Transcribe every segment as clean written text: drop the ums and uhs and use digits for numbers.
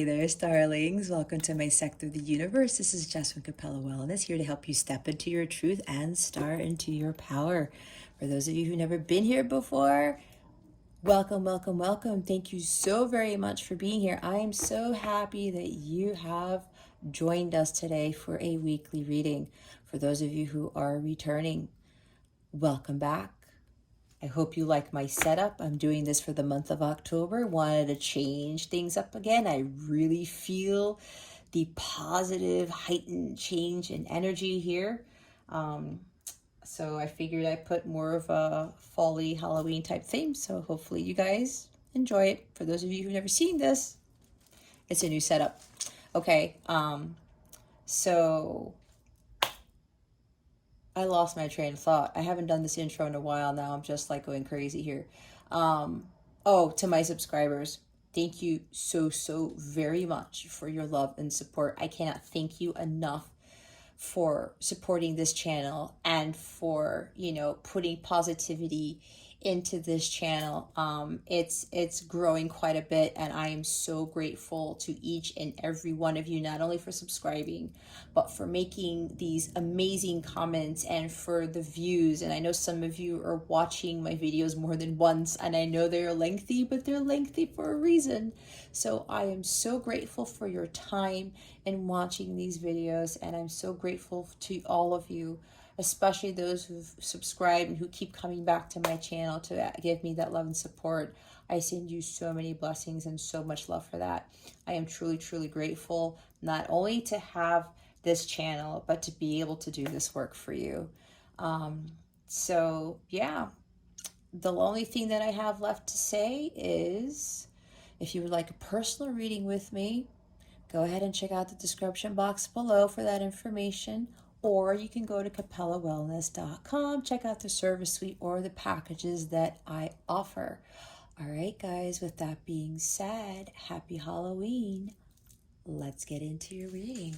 Hey there, starlings. Welcome to my sector of the universe. This is Jess from Capella Wellness, here to help you step into your truth and start into your power. For those of you who've never been here before, welcome, welcome, welcome. Thank you so very much for being here. I am so happy that you have joined us today for a weekly reading. For those of you who are returning, welcome back. I hope you like my setup. I'm doing this for the month of October. Wanted to change things up again. I really feel the positive, heightened change in energy here. So I figured I'd put more of a fall-y Halloween type theme. So hopefully you guys enjoy it. For those of you who've never seen this, it's a new setup. Okay, so I lost my train of thought. I haven't done this intro in a while now. I'm just like going crazy here. To my subscribers, thank you so very much for your love and support. I cannot thank you enough for supporting this channel and for, putting positivity into this channel. It's growing quite a bit, and I am so grateful to each and every one of you, not only for subscribing, but for making these amazing comments and for the views. And I know some of you are watching my videos more than once, and I know they're lengthy, but they're lengthy for a reason. So I am so grateful for your time in watching these videos, and I'm so grateful to all of you, especially those who've subscribed and who keep coming back to my channel to give me that love and support. I send you so many blessings and so much love for that. I am truly grateful, not only to have this channel, but to be able to do this work for you. The only thing that I have left to say is, if you would like a personal reading with me, go ahead and check out the description box below for that information. Or you can go to capellawellness.com, check out the service suite or the packages that I offer. All right, guys, with that being said, happy Halloween. Let's get into your reading.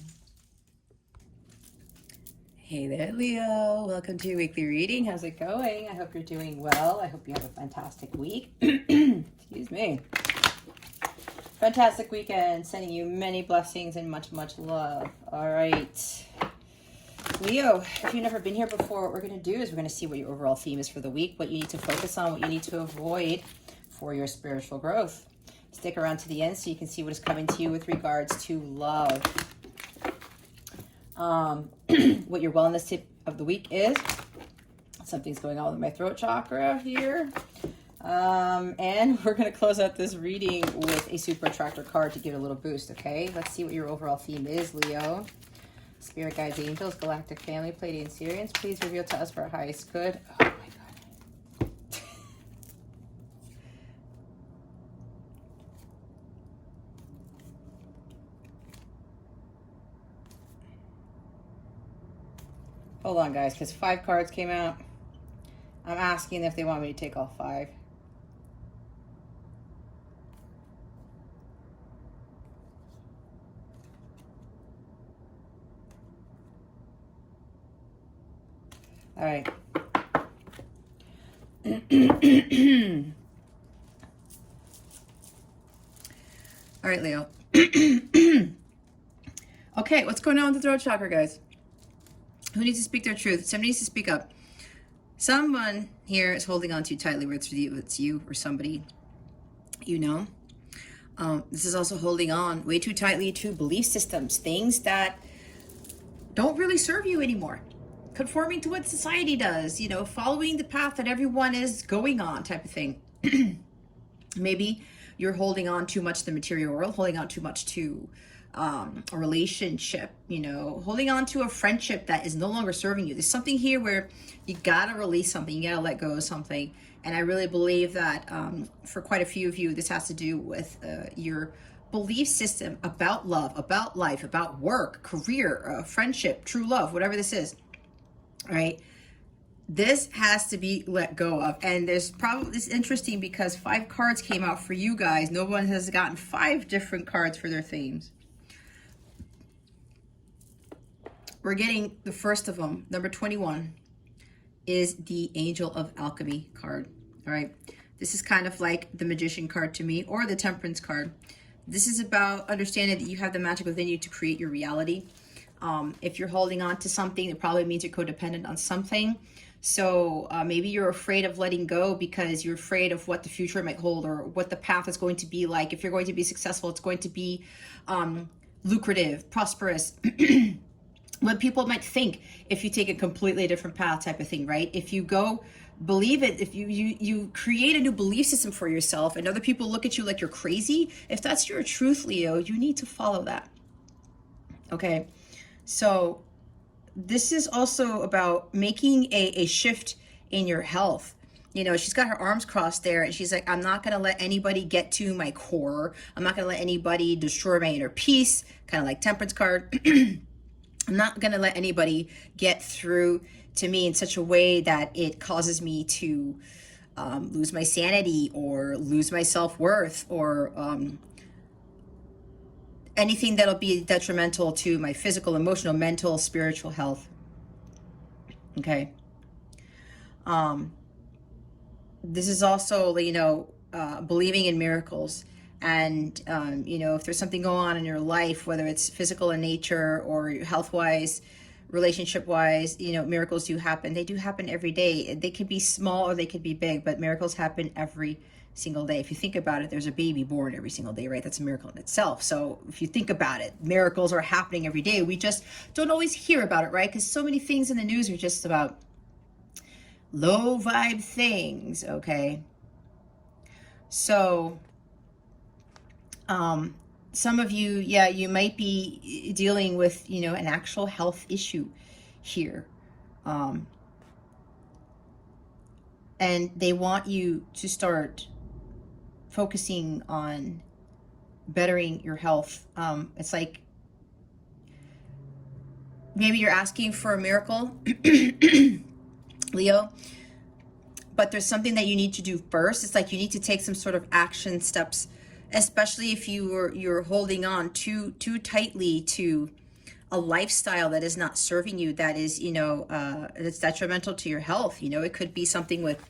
Hey there, Leo. Welcome to your weekly reading. How's it going? I hope you're doing well. I hope you have a fantastic week. Excuse me. Fantastic weekend. Sending you many blessings and much love. All right. Leo, if you've never been here before, what we're going to do is we're going to see what your overall theme is for the week, what you need to focus on, what you need to avoid for your spiritual growth. Stick around to the end so you can see what is coming to you with regards to love. What your wellness tip of the week is. Something's going on with my throat chakra here. And we're going to close out this reading with a super attractor card to give it a little boost, okay? Let's see what your overall theme is, Leo. Spirit guides, angels, galactic family, Pleiadian Sirians, please reveal to us for our highest good. Oh my God. Hold on, guys, because 5 cards came out. I'm asking if they want me to take all 5. All right. All right, Leo. Okay, what's going on with the throat chakra, guys? Who needs to speak their truth? Somebody needs to speak up. Someone here is holding on too tightly, whether it's you or somebody you know. This is also holding on way too tightly to belief systems, things that don't really serve you anymore. Conforming to what society does, following the path that everyone is going on type of thing. Maybe you're holding on too much to the material world, holding on too much to a relationship, holding on to a friendship that is no longer serving you. There's something here where you gotta release something, you gotta let go of something. And I really believe that for quite a few of you, this has to do with your belief system about love, about life, about work, career, friendship, true love, whatever this is. All right, this has to be let go of. And there's probably, it's interesting because 5 cards came out for you guys. No one has gotten 5 different cards for their themes. We're getting the first of them, number 21, is the Angel of Alchemy card. All right, this is kind of like the Magician card to me, or the Temperance card. This is about understanding that you have the magic within you to create your reality. If you're holding on to something, it probably means you're codependent on something. So maybe you're afraid of letting go because you're afraid of what the future might hold or what the path is going to be like. If you're going to be successful, it's going to be lucrative, prosperous. What people might think if you take a completely different path, type of thing, right? If you go believe it, if you create a new belief system for yourself and other people look at you like you're crazy, if that's your truth, Leo, you need to follow that. Okay, so this is also about making a shift in your health. You know, she's got her arms crossed there and she's like, I'm not going to let anybody get to my core. I'm not going to let anybody destroy my inner peace, kind of like Temperance card. I'm not going to let anybody get through to me in such a way that it causes me to lose my sanity or lose my self-worth or anything that'll be detrimental to my physical, emotional, mental, spiritual health. Okay. This is also, you know, believing in miracles. And, you know, if there's something going on in your life, whether it's physical in nature or health-wise, relationship-wise, you know, miracles do happen. They do happen every day. They could be small or they could be big, but miracles happen every single day. If you think about it, there's a baby born every single day, right? That's a miracle in itself. So if you think about it, miracles are happening every day. We just don't always hear about it, right? Because so many things in the news are just about low vibe things, okay? So some of you, yeah, you might be dealing with, you know, an actual health issue here. And they want you to start focusing on bettering your health. It's like maybe you're asking for a miracle, Leo, but there's something that you need to do first. It's like you need to take some sort of action steps, especially if you're holding on too tightly to a lifestyle that is not serving you, that is, you know, that's detrimental to your health. You know, it could be something with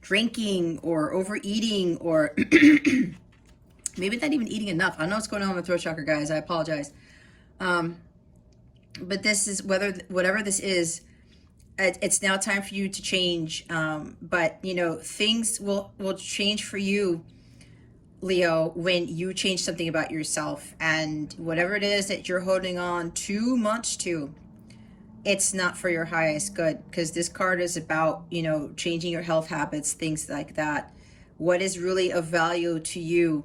drinking or overeating or maybe not even eating enough. I don't know what's going on with the throat chakra, guys. I apologize. But this is whatever this is, it's now time for you to change. But you know, things will change for you, Leo, when you change something about yourself. And whatever it is that you're holding on too much to, it's not for your highest good, because this card is about, you know, changing your health habits, things like that. What is really of value to you?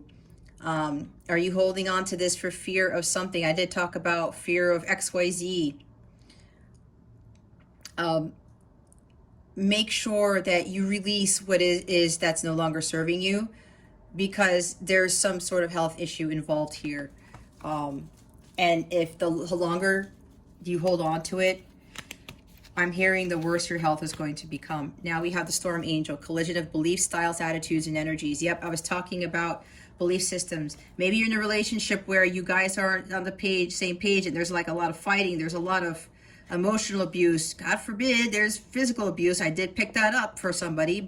Are you holding on to this for fear of something? I did talk about fear of XYZ. Make sure that you release what is that's no longer serving you, because there's some sort of health issue involved here. And if the longer you hold on to it, I'm hearing the worse your health is going to become. Now we have the Storm Angel, collision of beliefs, styles, attitudes, and energies. Yep, I was talking about belief systems. Maybe you're in a relationship where you guys aren't on the same page, and there's like a lot of fighting. There's a lot of emotional abuse. God forbid there's physical abuse. I did pick that up for somebody,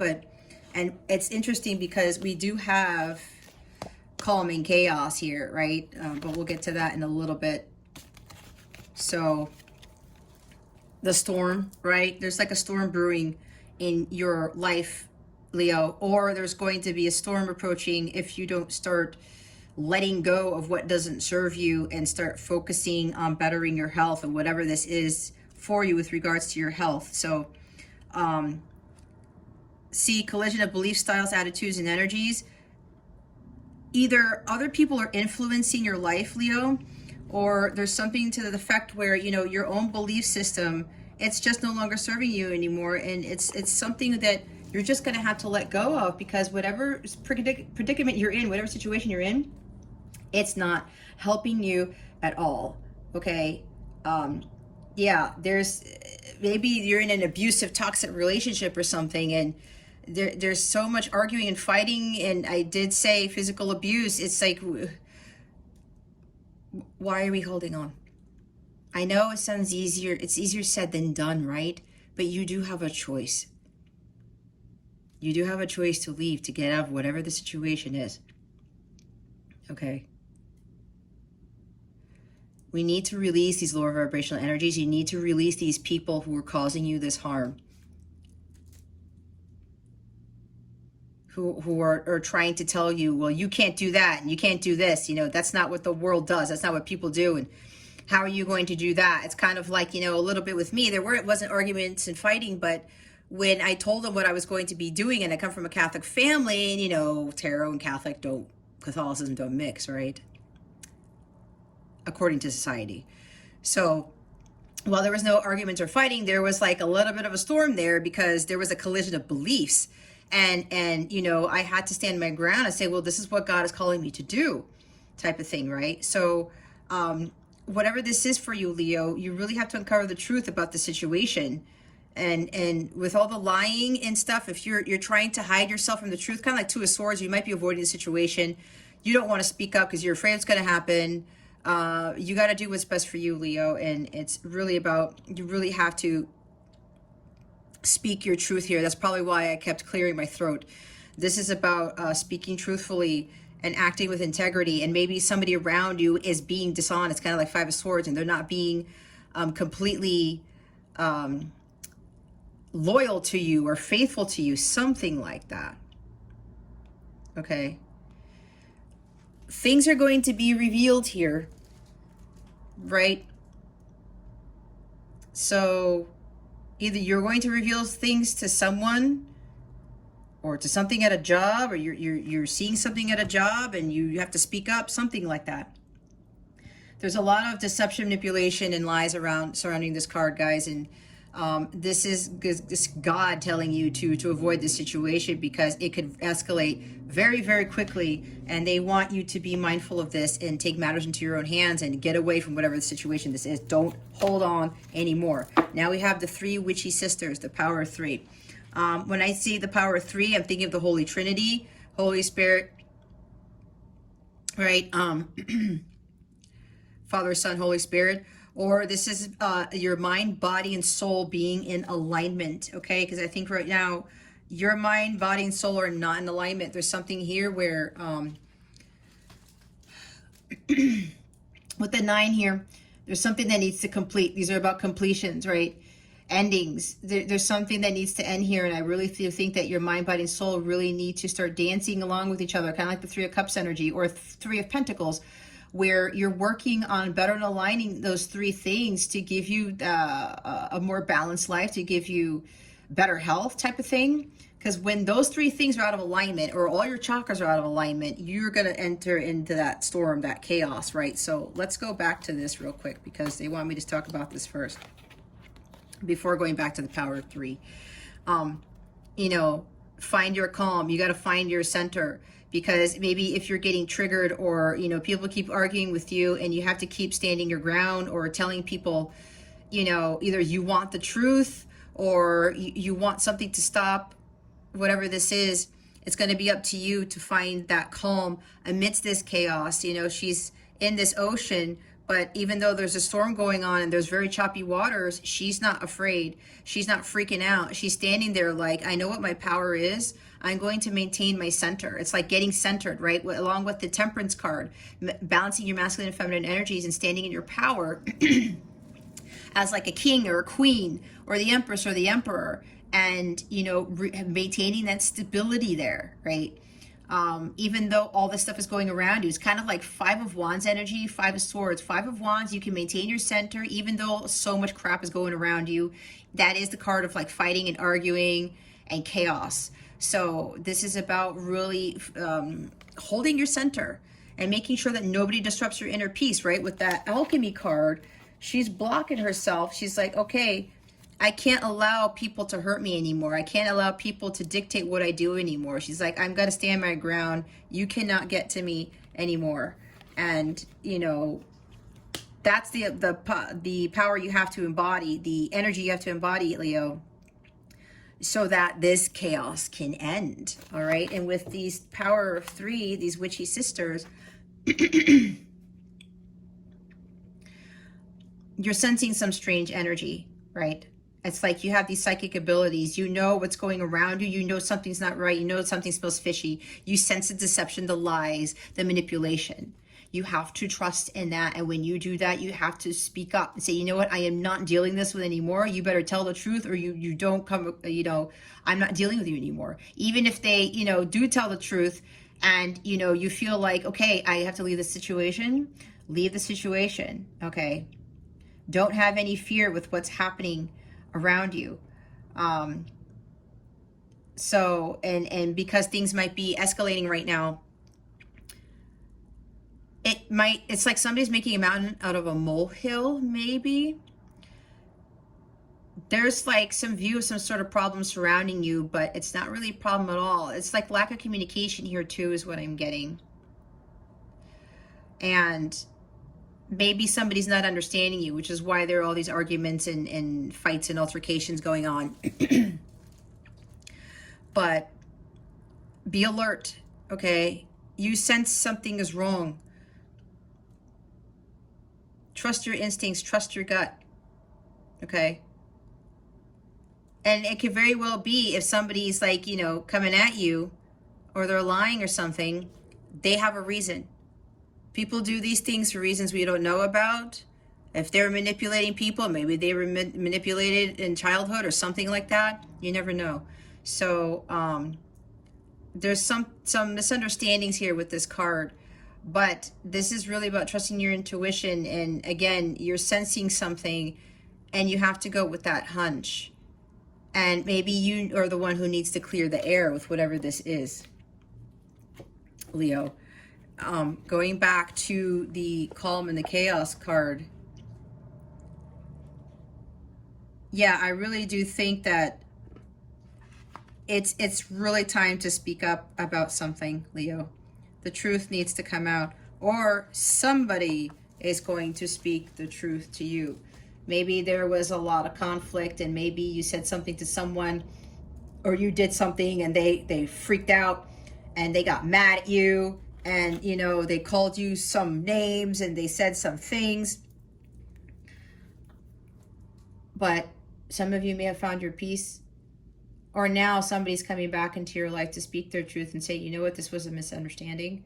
and it's interesting because we do have calming chaos here, right? But we'll get to that in a little bit. So the storm, right? There's like a storm brewing in your life, Leo, or there's going to be a storm approaching if you don't start letting go of what doesn't serve you and start focusing on bettering your health and whatever this is for you with regards to your health. So see, collision of belief styles, attitudes, and energies. Either other people are influencing your life, Leo, or there's something to the effect where, you know, your own belief system, it's just no longer serving you anymore. And it's something that you're just going to have to let go of, because whatever predicament you're in, whatever situation you're in, it's not helping you at all. Okay. Yeah, there's maybe you're in an abusive, toxic relationship or something, and there's so much arguing and fighting, and I did say physical abuse. It's like, why are we holding on? I know it sounds easier. It's easier said than done, right? But you do have a choice. You do have a choice to leave, to get out of whatever the situation is. Okay. We need to release these lower vibrational energies. You need to release these people who are causing you this harm, who are trying to tell you, well, you can't do that and you can't do this. You know, that's not what the world does. That's not what people do. And how are you going to do that? It's kind of like, you know, a little bit with me. It wasn't arguments and fighting, but when I told them what I was going to be doing, and I come from a Catholic family, and, you know, tarot and Catholicism don't mix, right? According to society. So while there was no arguments or fighting, there was like a little bit of a storm there because there was a collision of beliefs. And you know, I had to stand my ground and say, well, this is what God is calling me to do, type of thing, right? So whatever this is for you, Leo, you really have to uncover the truth about the situation. And with all the lying and stuff, if you're trying to hide yourself from the truth, kind of like Two of Swords, you might be avoiding the situation. You don't want to speak up because you're afraid it's going to happen. You got to do what's best for you, Leo. And it's really about, you really have to speak your truth here. That's probably why I kept clearing my throat. This is about speaking truthfully and acting with integrity. And maybe somebody around you is being dishonest, kind of like Five of Swords, and they're not being completely loyal to you or faithful to you, something like that. Okay. Things are going to be revealed here, right? So either you're going to reveal things to someone or to something at a job, or you're seeing something at a job and you have to speak up, something like that. There's a lot of deception, manipulation, and lies surrounding this card, guys. And this is God telling you to avoid this situation because it could escalate very, very quickly. And they want you to be mindful of this and take matters into your own hands and get away from whatever the situation this is. Don't hold on anymore. Now we have the three witchy sisters, the power of three. When I see the power of three, I'm thinking of the Holy Trinity, Holy Spirit, right? Father, Son, Holy Spirit. Or this is your mind, body, and soul being in alignment, okay? Because I think right now, your mind, body, and soul are not in alignment. There's something here where, with the 9 here, there's something that needs to complete. These are about completions, right? Endings. There's something that needs to end here, and I really think that your mind, body, and soul really need to start dancing along with each other, kind of like the Three of Cups energy or Three of Pentacles, where you're working on better aligning those three things to give you a more balanced life, to give you better health type of thing. Because when those three things are out of alignment, or all your chakras are out of alignment, you're going to enter into that storm, that chaos, right? So let's go back to this real quick because they want me to talk about this first before going back to the power of three. You know, find your calm. You got to find your center. Because maybe if you're getting triggered, or, you know, people keep arguing with you and you have to keep standing your ground, or telling people, you know, either you want the truth or you want something to stop, whatever this is, it's going to be up to you to find that calm amidst this chaos. You know, she's in this ocean, but even though there's a storm going on and there's very choppy waters, she's not afraid. She's not freaking out. She's standing there like, I know what my power is. I'm going to maintain my center. It's like getting centered, right? Along with the Temperance card, balancing your masculine and feminine energies and standing in your power as like a king or a queen or the empress or the emperor, and, you know, maintaining that stability there, right? Even though all this stuff is going around you, it's kind of like Five of Wands energy, Five of Swords. Five of Wands, you can maintain your center even though so much crap is going around you. That is the card of like fighting and arguing and chaos. So this is about really holding your center and making sure that nobody disrupts your inner peace, right? With that Alchemy card, she's blocking herself. She's like, okay, I can't allow people to hurt me anymore. I can't allow people to dictate what I do anymore. She's like, I'm going to stand my ground. You cannot get to me anymore. And, you know, that's the power you have to embody, the energy you have to embody, Leo, so that this chaos can end. All right. And with these power of three, these witchy sisters, you're sensing some strange energy, right? It's like you have these psychic abilities. You know what's going around you. You know something's not right. You know something smells fishy. You sense the deception, the lies, the manipulation. You have to trust in that. And when you do that, you have to speak up and say, you know what, I am not dealing this with anymore. You better tell the truth, or you don't come, I'm not dealing with you anymore. Even if they, do tell the truth, and, you feel like, okay, I have to leave the situation, leave the situation, okay? Don't have any fear with what's happening around you. So, and because things might be escalating right now, it's like somebody's making a mountain out of a molehill, maybe. There's like some view of some sort of problem surrounding you, but it's not really a problem at all. It's like lack of communication here too is what I'm getting. And maybe somebody's not understanding you, which is why there are all these arguments and fights and altercations going on. But be alert, okay? You sense something is wrong. Trust your instincts, trust your gut, okay? And it could very well be if somebody's like, coming at you, or they're lying or something, they have a reason. People do these things for reasons we don't know about. If they're manipulating people, maybe they were manipulated in childhood or something like that. You never know. So there's some misunderstandings here with this card. But this is really about trusting your intuition. And again, you're sensing something and you have to go with that hunch. And maybe you are the one who needs to clear the air with whatever this is, Leo. Going back to the calm and the chaos card. Yeah, I really do think that it's really time to speak up about something, Leo. The truth needs to come out, or somebody is going to speak the truth to you. Maybe there was a lot of conflict, and maybe you said something to someone, or you did something and they freaked out and they got mad at you, and they called you some names and they said some things. But some of you may have found your peace, or now somebody's coming back into your life to speak their truth and say, you know what, this was a misunderstanding.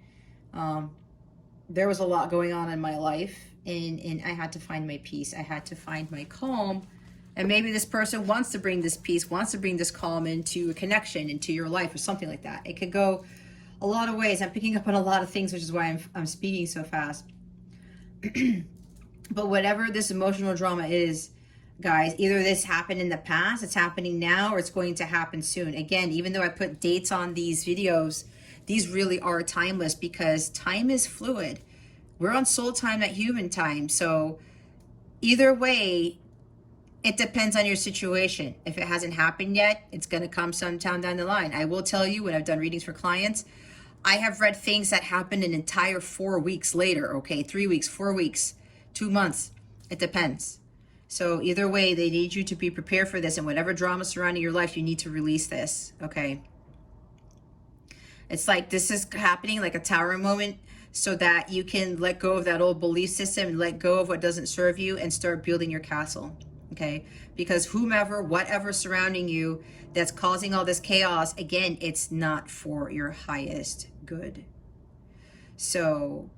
There was a lot going on in my life, and I had to find my peace. I had to find my calm. And maybe this person wants to bring this peace, wants to bring this calm into a connection, into your life, or something like that. It could go a lot of ways. I'm picking up on a lot of things, which is why I'm speaking so fast. But whatever this emotional drama is, guys, either this happened in the past, it's happening now, or it's going to happen soon. Again, even though I put dates on these videos, these really are timeless, because time is fluid. We're on soul time, not human time. So either way, it depends on your situation. If it hasn't happened yet, it's going to come sometime down the line. I will tell you, when I've done readings for clients, I have read things that happened an entire 4 weeks later, okay? 3 weeks, 4 weeks, 2 months. It depends. So either way, they need you to be prepared for this, and whatever drama surrounding your life, you need to release this, okay? It's like this is happening like a tower moment, so that you can let go of that old belief system and let go of what doesn't serve you and start building your castle, okay? Because whomever, whatever surrounding you that's causing all this chaos, again, it's not for your highest good. So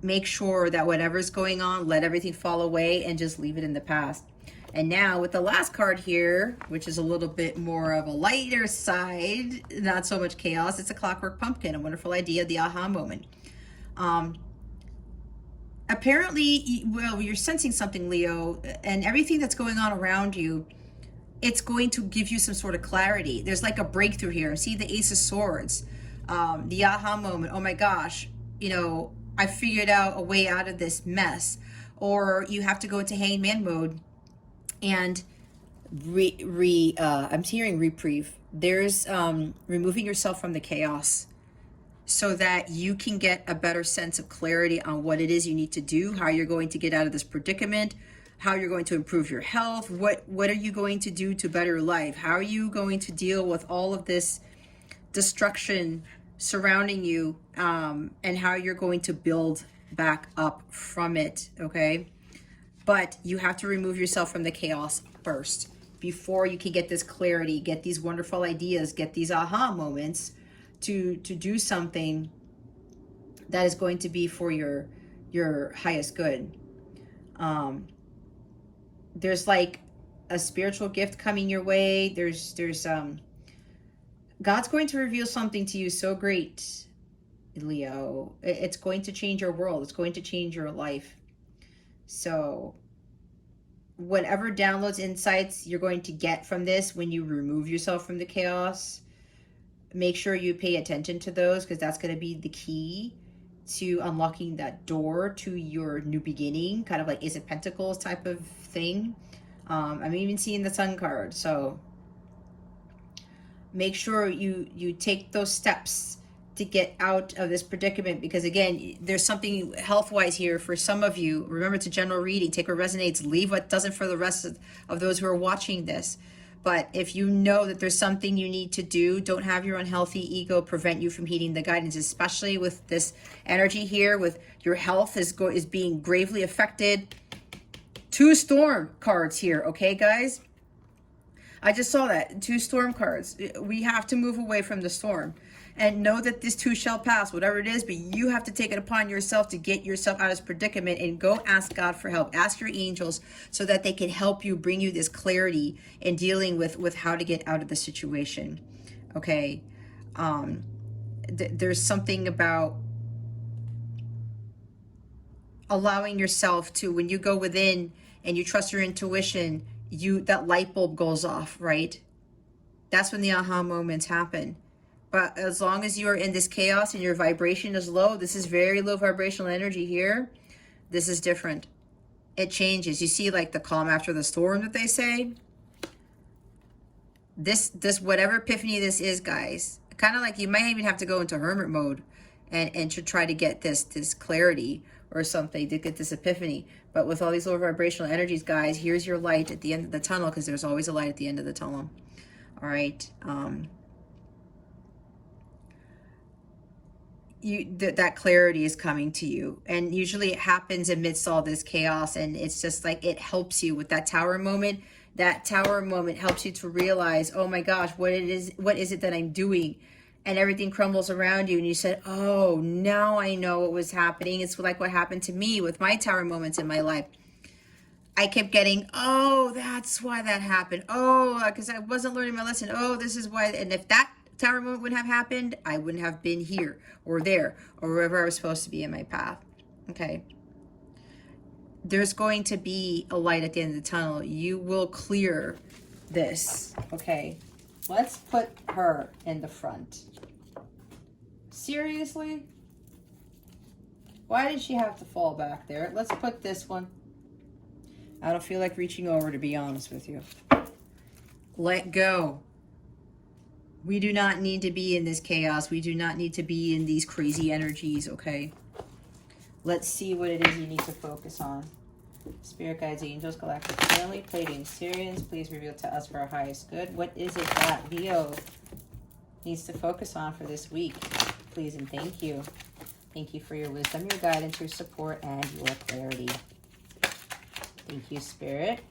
make sure that whatever's going on, let everything fall away and just leave it in the past. And now with the last card here, which is a little bit more of a lighter side, not so much chaos, it's a clockwork pumpkin, a wonderful idea, the aha moment. Apparently, well, you're sensing something, Leo, and everything that's going on around you, it's going to give you some sort of clarity. There's like a breakthrough here. See the Ace of Swords, the aha moment. Oh my gosh, I figured out a way out of this mess. Or you have to go into hangman mode and I'm hearing reprieve. There's removing yourself from the chaos, so that you can get a better sense of clarity on what it is you need to do, how you're going to get out of this predicament, how you're going to improve your health, what are you going to do to better your life, how are you going to deal with all of this destruction surrounding you, and how you're going to build back up from it, okay? But you have to remove yourself from the chaos first. before you can get this clarity, get these wonderful ideas, get these aha moments to do something that is going to be for your highest good. There's like a spiritual gift coming your way. There's God's going to reveal something to you so great, Leo. It's going to change your world. It's going to change your life. So whatever downloads, insights you're going to get from this when you remove yourself from the chaos, make sure you pay attention to those, because that's going to be the key to unlocking that door to your new beginning, kind of like Ace of Pentacles type of thing. I'm even seeing the Sun card. So make sure you take those steps to get out of this predicament, because again, there's something health-wise here for some of you. Remember, it's a general reading. Take what resonates, leave what doesn't for the rest of those who are watching this. But if you know that there's something you need to do, don't have your unhealthy ego prevent you from heeding the guidance, especially with this energy here, with your health is being gravely affected. 2 storm cards here, okay, guys? I just saw that. 2 storm cards. We have to move away from the storm and know that this too shall pass, whatever it is, but you have to take it upon yourself to get yourself out of this predicament, and go ask God for help. Ask your angels so that they can help you, bring you this clarity in dealing with how to get out of the situation. Okay. There's something about allowing yourself to, when you go within and you trust your intuition, that light bulb goes off, right? That's when the aha moments happen. But as long as you are in this chaos and your vibration is low, this is very low vibrational energy here. This is different. It changes. You see, like the calm after the storm that they say. This whatever epiphany this is, guys, kind of like you might even have to go into hermit mode and to try to get this clarity or something, to get this epiphany. But with all these lower vibrational energies, guys, here's your light at the end of the tunnel, because there's always a light at the end of the tunnel. All right. That clarity is coming to you, and usually it happens amidst all this chaos, and it's just like it helps you with that tower moment. That tower moment helps you to realize, oh my gosh, what is it that I'm doing? And everything crumbles around you, and you said, oh, now I know what was happening. It's like what happened to me with my tower moments in my life. I kept getting, oh, that's why that happened. Oh, because I wasn't learning my lesson. Oh, this is why. And if that tower moment wouldn't have happened, I wouldn't have been here or there or wherever I was supposed to be in my path. Okay. There's going to be a light at the end of the tunnel. You will clear this. Okay. Let's put her in the front. Seriously? Why did she have to fall back there? Let's put this one. I don't feel like reaching over, to be honest with you. Let go. We do not need to be in this chaos. We do not need to be in these crazy energies, okay? Let's see what it is you need to focus on. Spirit guides, angels, galactic family, Pleiadian Sirians, please reveal to us for our highest good. What is it that Leo needs to focus on for this week? Please and thank you. Thank you for your wisdom, your guidance, your support, and your clarity. Thank you, Spirit.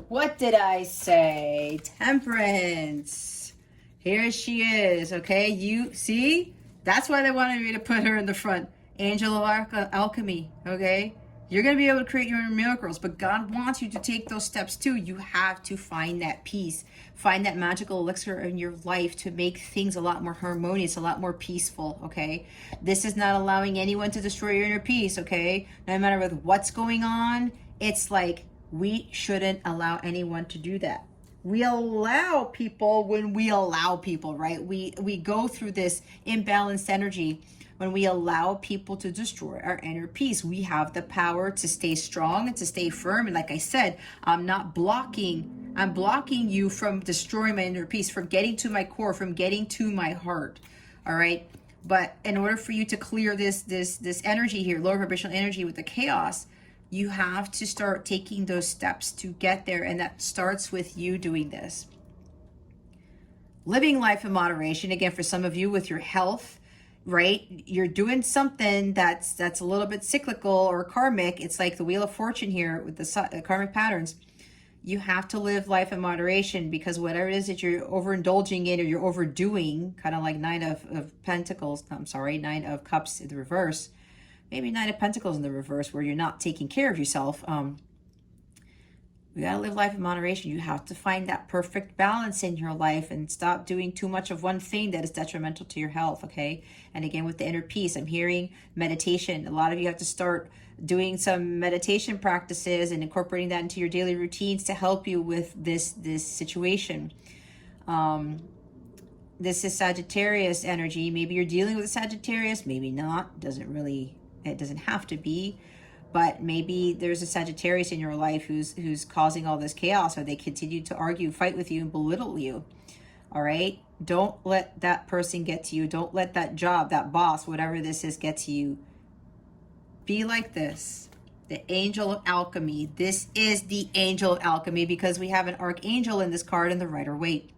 What did I say? Temperance. Here she is, okay? You see? That's why they wanted me to put her in the front. Angel of Alchemy, okay? You're going to be able to create your own miracles, but God wants you to take those steps too. You have to find that peace, find that magical elixir in your life to make things a lot more harmonious, a lot more peaceful, okay? This is not allowing anyone to destroy your inner peace, okay? No matter with what's going on, it's like we shouldn't allow anyone to do that. We allow people when we allow people, right? We go through this imbalanced energy when we allow people to destroy our inner peace. We have the power to stay strong and to stay firm. And like I said, I'm blocking you from destroying my inner peace, from getting to my core, from getting to my heart. All right. But in order for you to clear this energy here, lower vibrational energy with the chaos, you have to start taking those steps to get there. And that starts with you doing this. Living life in moderation. Again, for some of you with your health, right? You're doing something that's a little bit cyclical or karmic. It's like the Wheel of Fortune here with the karmic patterns. You have to live life in moderation, because whatever it is that you're overindulging in or you're overdoing, kind of like Nine of Pentacles, I'm sorry, Nine of Cups in the reverse, maybe Nine of Pentacles in the reverse, where you're not taking care of yourself. You gotta live life in moderation. You have to find that perfect balance in your life and stop doing too much of one thing that is detrimental to your health, okay? And again, with the inner peace, I'm hearing meditation. A lot of you have to start doing some meditation practices and incorporating that into your daily routines to help you with this situation. This is Sagittarius energy. Maybe you're dealing with Sagittarius, maybe not. It doesn't have to be. But maybe there's a Sagittarius in your life who's causing all this chaos, or they continue to argue, fight with you, and belittle you. All right? Don't let that person get to you. Don't let that job, that boss, whatever this is, get to you. Be like this. The Angel of Alchemy. This is the Angel of Alchemy because we have an Archangel in this card in the Rider-Waite.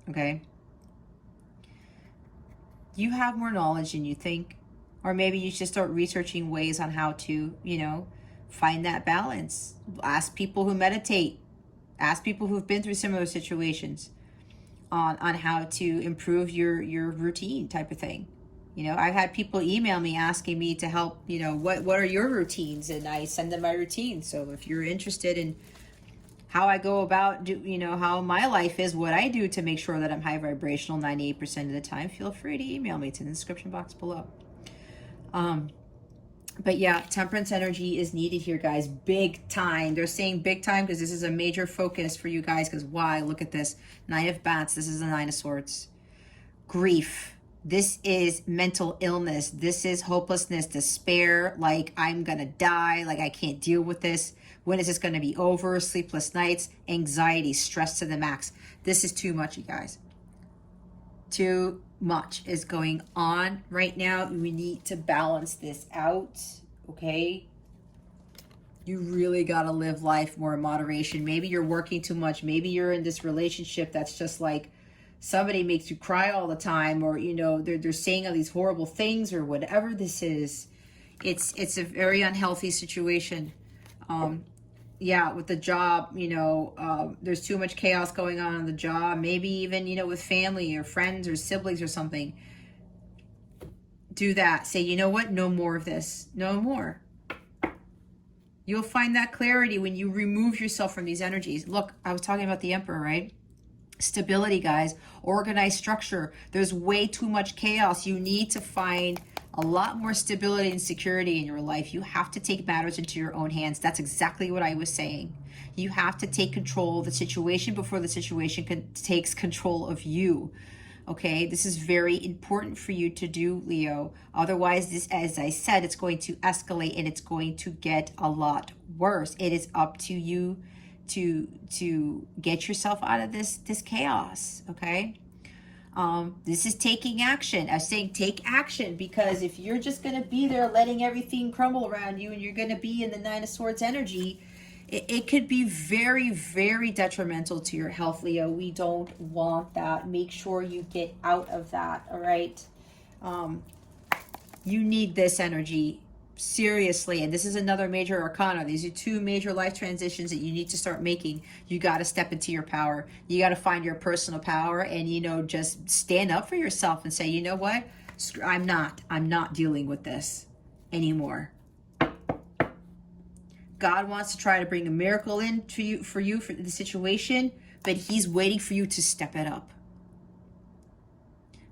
Okay? You have more knowledge than you think. Or maybe you should start researching ways on how to, find that balance. Ask people who meditate. Ask people who've been through similar situations on how to improve your routine type of thing. I've had people email me asking me to help, what are your routines? And I send them my routine. So if you're interested in how I go about, how my life is, what I do to make sure that I'm high vibrational 98% of the time, feel free to email me. It's in the description box below. But yeah, temperance energy is needed here, guys. Big time. They're saying big time because this is a major focus for you guys. Because why? Look at this. Nine of Bats. This is the Nine of Swords. Grief. This is mental illness. This is hopelessness, despair. Like, I'm going to die. Like, I can't deal with this. When is this going to be over? Sleepless nights, anxiety, stress to the max. This is too much, you guys. Too much is going on right now. We need to balance this out, okay? You really got to live life more in moderation. Maybe you're working too much. Maybe you're in this relationship that's just like somebody makes you cry all the time, or they're saying all these horrible things, or whatever this is. It's a very unhealthy situation. Yeah, with the job, there's too much chaos going on the job. Maybe even, with family or friends or siblings or something. Do that. Say, you know what? No more of this. No more. You'll find that clarity when you remove yourself from these energies. Look, I was talking about the Emperor, right? Stability, guys. Organized structure. There's way too much chaos. You need to find a lot more stability and security in your life. You have to take matters into your own hands. That's exactly what I was saying. You have to take control of the situation before the situation takes control of you. Okay, this is very important for you to do, Leo. Otherwise, this, as I said, it's going to escalate and it's going to get a lot worse. It is up to you to get yourself out of this chaos. Okay. This is taking action. I was saying take action, because if you're just going to be there letting everything crumble around you and you're going to be in the Nine of Swords energy, it could be very, very detrimental to your health, Leo. We don't want that. Make sure you get out of that, all right? You need this energy. Seriously, and this is another major arcana. These are two major life transitions that you need to start making. You got to step into your power. You got to find your personal power and, just stand up for yourself and say, you know what? I'm not dealing with this anymore. God wants to try to bring a miracle in for the situation, but he's waiting for you to step it up.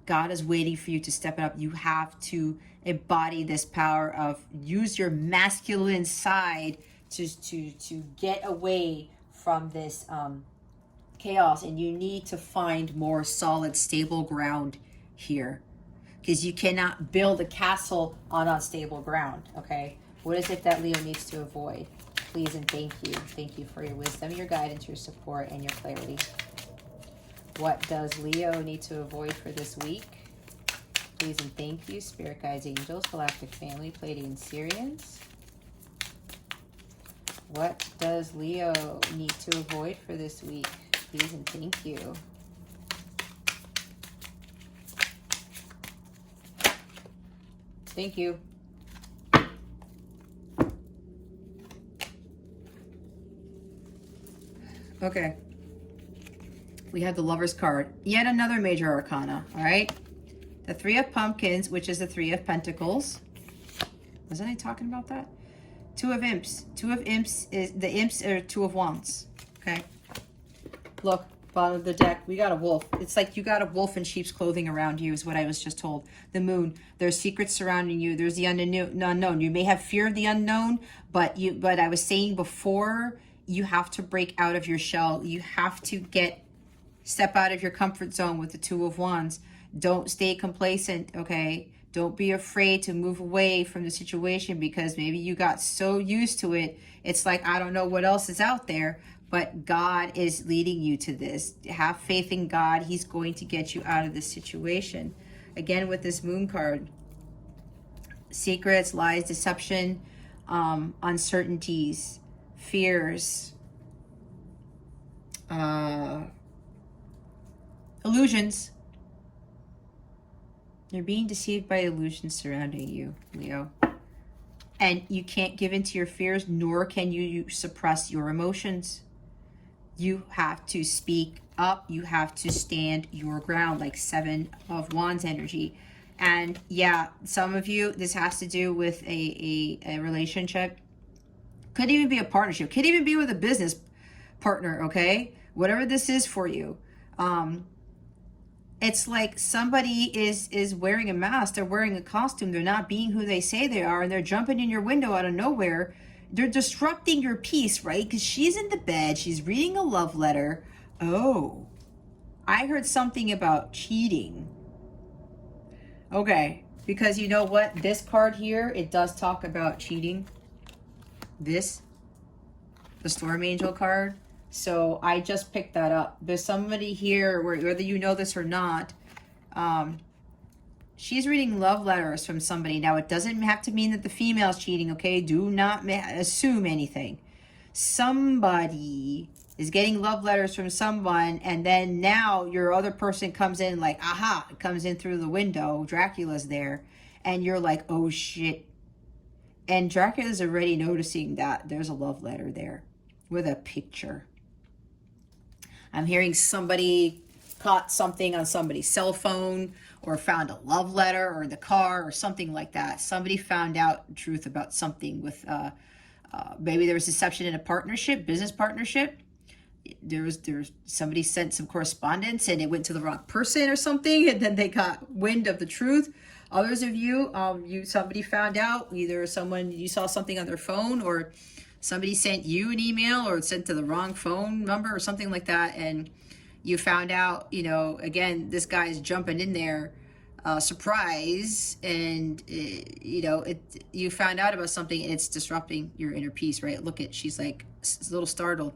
God is waiting for you to step it up. You have to embody this power of use your masculine side to get away from this chaos. And you need to find more solid, stable ground here, because you cannot build a castle on unstable ground. Okay, what is it that Leo needs to avoid? Please and thank you. Thank you for your wisdom, your guidance, your support, and your clarity. What does Leo need to avoid for this week? Please and thank you, Spirit Guides, Angels, Galactic Family, Pleiadian Sirians. What does Leo need to avoid for this week? Please and thank you. Thank you. Okay. We have the Lover's card. Yet another major arcana, all right? The Three of Pumpkins, which is the Three of Pentacles. Wasn't I talking about that? Two of Imps. Two of Imps is, the Imps are Two of Wands, okay? Look, bottom of the deck, we got a wolf. It's like you got a wolf in sheep's clothing around you is what I was just told. The moon, there's secrets surrounding you. There's the unknown. You may have fear of the unknown, but I was saying before, you have to break out of your shell. You have to step out of your comfort zone with the Two of Wands. Don't stay complacent, okay? Don't be afraid to move away from the situation because maybe you got so used to it. It's like, I don't know what else is out there, but God is leading you to this. Have faith in God. He's going to get you out of this situation. Again, with this Moon card, secrets, lies, deception, uncertainties, fears, illusions. You're being deceived by illusions surrounding you, Leo. And you can't give in to your fears, nor can you suppress your emotions. You have to speak up. You have to stand your ground, like Seven of Wands energy. And yeah, some of you, this has to do with a relationship. Could even be a partnership. Could even be with a business partner, okay? Whatever this is for you. It's like somebody is wearing a mask. They're wearing a costume. They're not being who they say they are. And they're jumping in your window out of nowhere. They're disrupting your peace, right? Because she's in the bed. She's reading a love letter. Oh, I heard something about cheating. Okay, because you know what? This card here, it does talk about cheating. This, the Storm Angel card. So I just picked that up. There's somebody here, whether you know this or not, she's reading love letters from somebody. Now, it doesn't have to mean that the female's cheating, okay? Do not assume anything. Somebody is getting love letters from someone, and then now your other person comes in like, aha, comes in through the window. Dracula's there, and you're like, oh, shit. And Dracula's already noticing that there's a love letter there with a picture. I'm hearing somebody caught something on somebody's cell phone or found a love letter or in the car or something like that. Somebody found out the truth about something with, maybe there was deception in a partnership, business partnership. There was somebody sent some correspondence and it went to the wrong person or something, and then they got wind of the truth. Others of you, somebody found out, either you saw something on their phone, or somebody sent you an email or sent to the wrong phone number or something like that, and you found out, again, this guy is jumping in there, surprise, and you found out about something and it's disrupting your inner peace, right? Look at, she's like a little startled,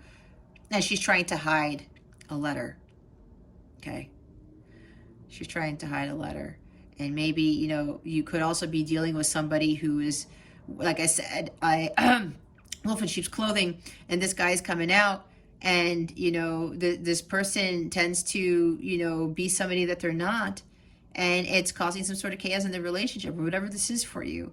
and she's trying to hide a letter, okay? She's trying to hide a letter. And maybe, you could also be dealing with somebody who is, like I said, wolf in sheep's clothing, and this guy's coming out, and this person tends to be somebody that they're not, and it's causing some sort of chaos in the relationship or whatever this is for you.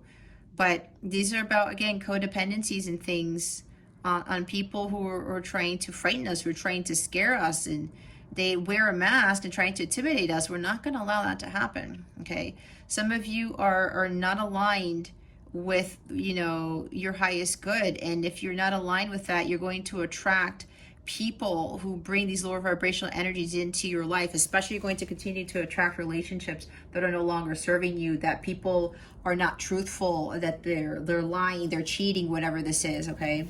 But these are about, again, codependencies and things on people who are trying to frighten us, who are trying to scare us, and they wear a mask and trying to intimidate us. We're not going to allow that to happen, okay? Some of you are not aligned with, your highest good. And if you're not aligned with that, you're going to attract people who bring these lower vibrational energies into your life. Especially, you're going to continue to attract relationships that are no longer serving you, that people are not truthful, that they're lying, they're cheating, whatever this is, okay?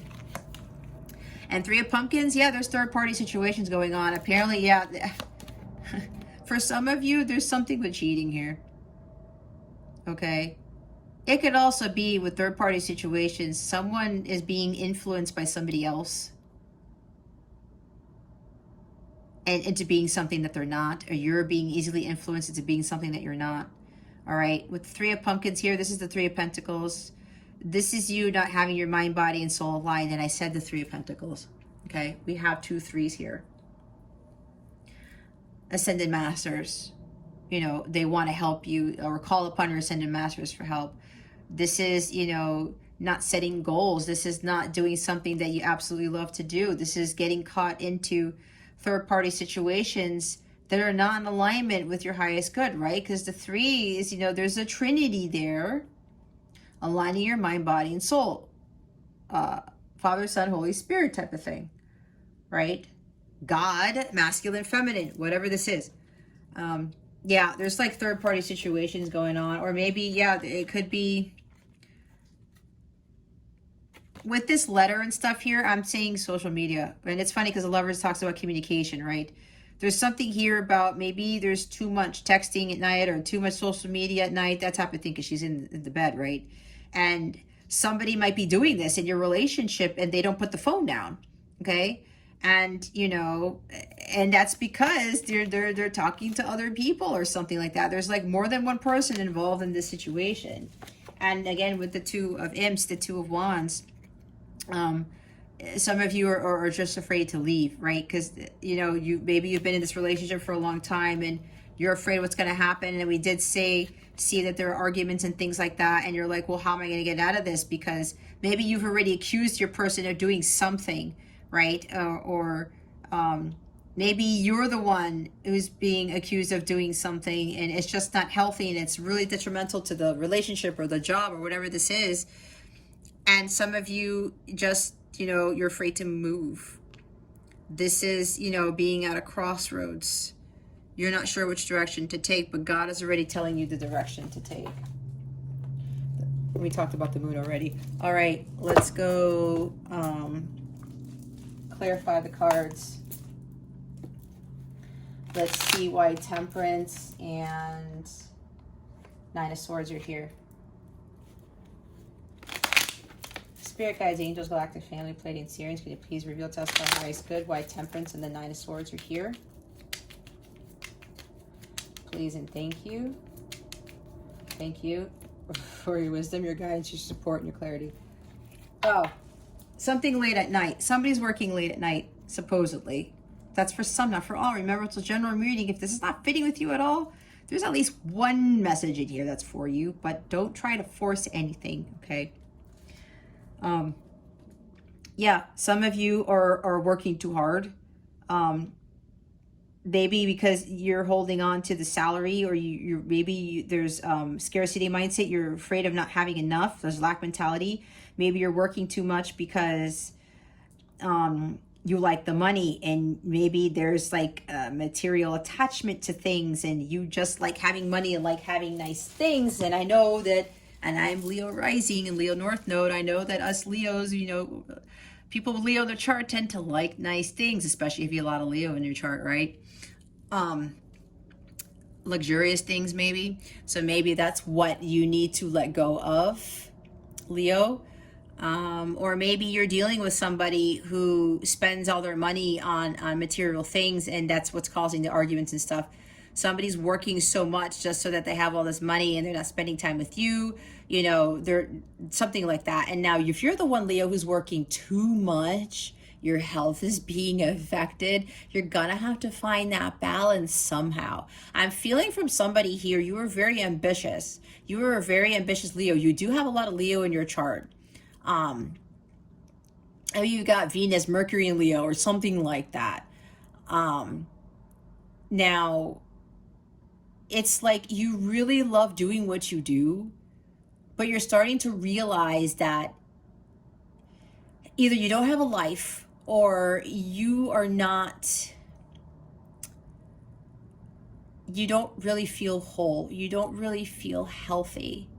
And Three of Pumpkins, yeah, there's third-party situations going on. Apparently, yeah. For some of you, there's something with cheating here. Okay? It could also be with third-party situations. Someone is being influenced by somebody else and into being something that they're not, or you're being easily influenced into being something that you're not. All right? With the Three of Pumpkins here, this is the Three of Pentacles. This is you not having your mind, body, and soul aligned. And I said the Three of Pentacles. Okay? We have 2 3s here. Ascended Masters. They want to help you or call upon your Ascended Masters for help. This is, not setting goals. This is not doing something that you absolutely love to do. This is getting caught into third-party situations that are not in alignment with your highest good, right? Because the three is, there's a trinity there, aligning your mind, body, and soul. Father, Son, Holy Spirit type of thing, right? God, masculine, feminine, whatever this is. Yeah, there's like third-party situations going on. Or maybe, yeah, it could be with this letter and stuff here, I'm saying social media. And it's funny because the Lovers talks about communication, right? There's something here about maybe there's too much texting at night or too much social media at night, that type of thing, because she's in the bed, right? And somebody might be doing this in your relationship and they don't put the phone down, okay? And and that's because they're talking to other people or something like that. There's like more than one person involved in this situation. And again, with the Two of Imps, the Two of Wands, some of you are just afraid to leave, right? Because maybe you've been in this relationship for a long time and you're afraid what's going to happen. And we did see that there are arguments and things like that, and you're like, well, how am I going to get out of this? Because maybe you've already accused your person of doing something, right? Or maybe you're the one who's being accused of doing something and it's just not healthy and it's really detrimental to the relationship or the job or whatever this is. And some of you just, you're afraid to move. This is, being at a crossroads. You're not sure which direction to take, but God is already telling you the direction to take. We talked about the moon already. All right, let's go clarify the cards. Let's see why Temperance and Nine of Swords are here. Spirit guides, angels, galactic family, Pleiadian Sirians, can you please reveal to us our highest good why Temperance and the Nine of Swords are here? Please and thank you. Thank you for your wisdom, your guidance, your support, and your clarity. Oh, something late at night. Somebody's working late at night, supposedly. That's for some, not for all. Remember, it's a general reading. If this is not fitting with you at all, there's at least one message in here that's for you, but don't try to force anything, okay? Yeah, some of you are working too hard. Maybe because you're holding on to the salary, or there's scarcity mindset. You're afraid of not having enough. There's lack mentality. Maybe you're working too much because you like the money, and maybe there's like a material attachment to things, and you just like having money and like having nice things. And I know that, and I'm Leo rising and Leo North Node. I know that us Leos, people with Leo in their chart tend to like nice things, especially if you have a lot of Leo in your chart, right? Luxurious things maybe. So maybe that's what you need to let go of, Leo. Or maybe you're dealing with somebody who spends all their money on material things, and that's what's causing the arguments and stuff. Somebody's working so much just so that they have all this money and they're not spending time with you, they're something like that. And now if you're the one, Leo, who's working too much, your health is being affected, you're gonna have to find that balance somehow. I'm feeling from somebody here, you are very ambitious. You are a very ambitious Leo. You do have a lot of Leo in your chart. Maybe you got Venus, Mercury, and Leo, or something like that. Now, it's like you really love doing what you do, but you're starting to realize that either you don't have a life, or you don't really feel whole. You don't really feel healthy.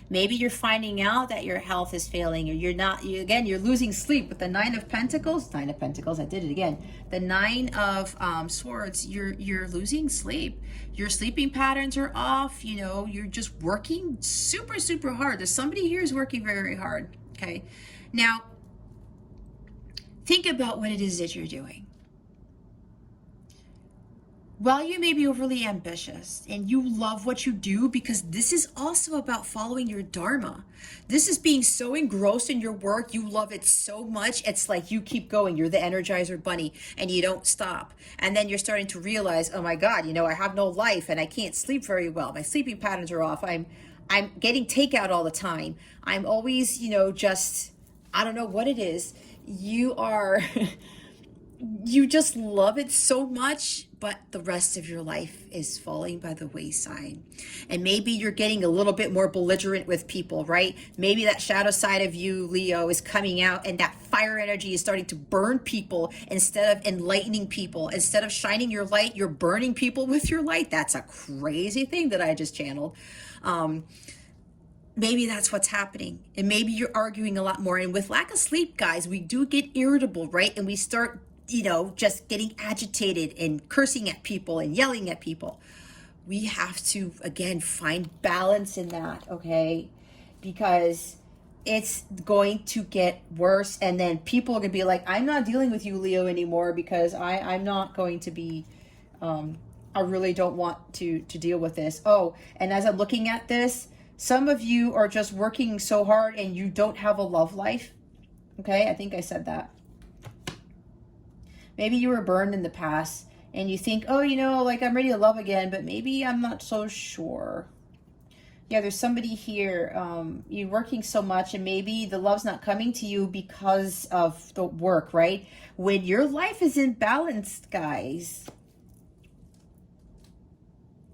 Maybe you're finding out that your health is failing, or you're losing sleep with the Nine of Pentacles, I did it again. The Nine of Swords, you're losing sleep. Your sleeping patterns are off, you're just working super, super hard. There's somebody here who's working very, very hard, okay? Now, think about what it is that you're doing. While you may be overly ambitious and you love what you do, because this is also about following your dharma. This is being so engrossed in your work. You love it so much. It's like you keep going. You're the Energizer Bunny and you don't stop. And then you're starting to realize, oh my God, I have no life and I can't sleep very well. My sleeping patterns are off. I'm getting takeout all the time. I'm always, just, I don't know what it is. You are, you just love it so much, but the rest of your life is falling by the wayside. And maybe you're getting a little bit more belligerent with people, right? Maybe that shadow side of you, Leo, is coming out, and that fire energy is starting to burn people instead of enlightening people. Instead of shining your light, you're burning people with your light. That's a crazy thing that I just channeled. Maybe that's what's happening. And maybe you're arguing a lot more. And with lack of sleep, guys, we do get irritable, right? And we start, just getting agitated and cursing at people and yelling at people. We have to, again, find balance in that, okay? Because it's going to get worse. And then people are going to be like, I'm not dealing with you, Leo, anymore, because I'm not going to be, I really don't want to deal with this. Oh, and as I'm looking at this, some of you are just working so hard and you don't have a love life. Okay, I think I said that. Maybe you were burned in the past and you think, oh, like I'm ready to love again, but maybe I'm not so sure. Yeah, there's somebody here, you're working so much and maybe the love's not coming to you because of the work, right? When your life is imbalanced, guys,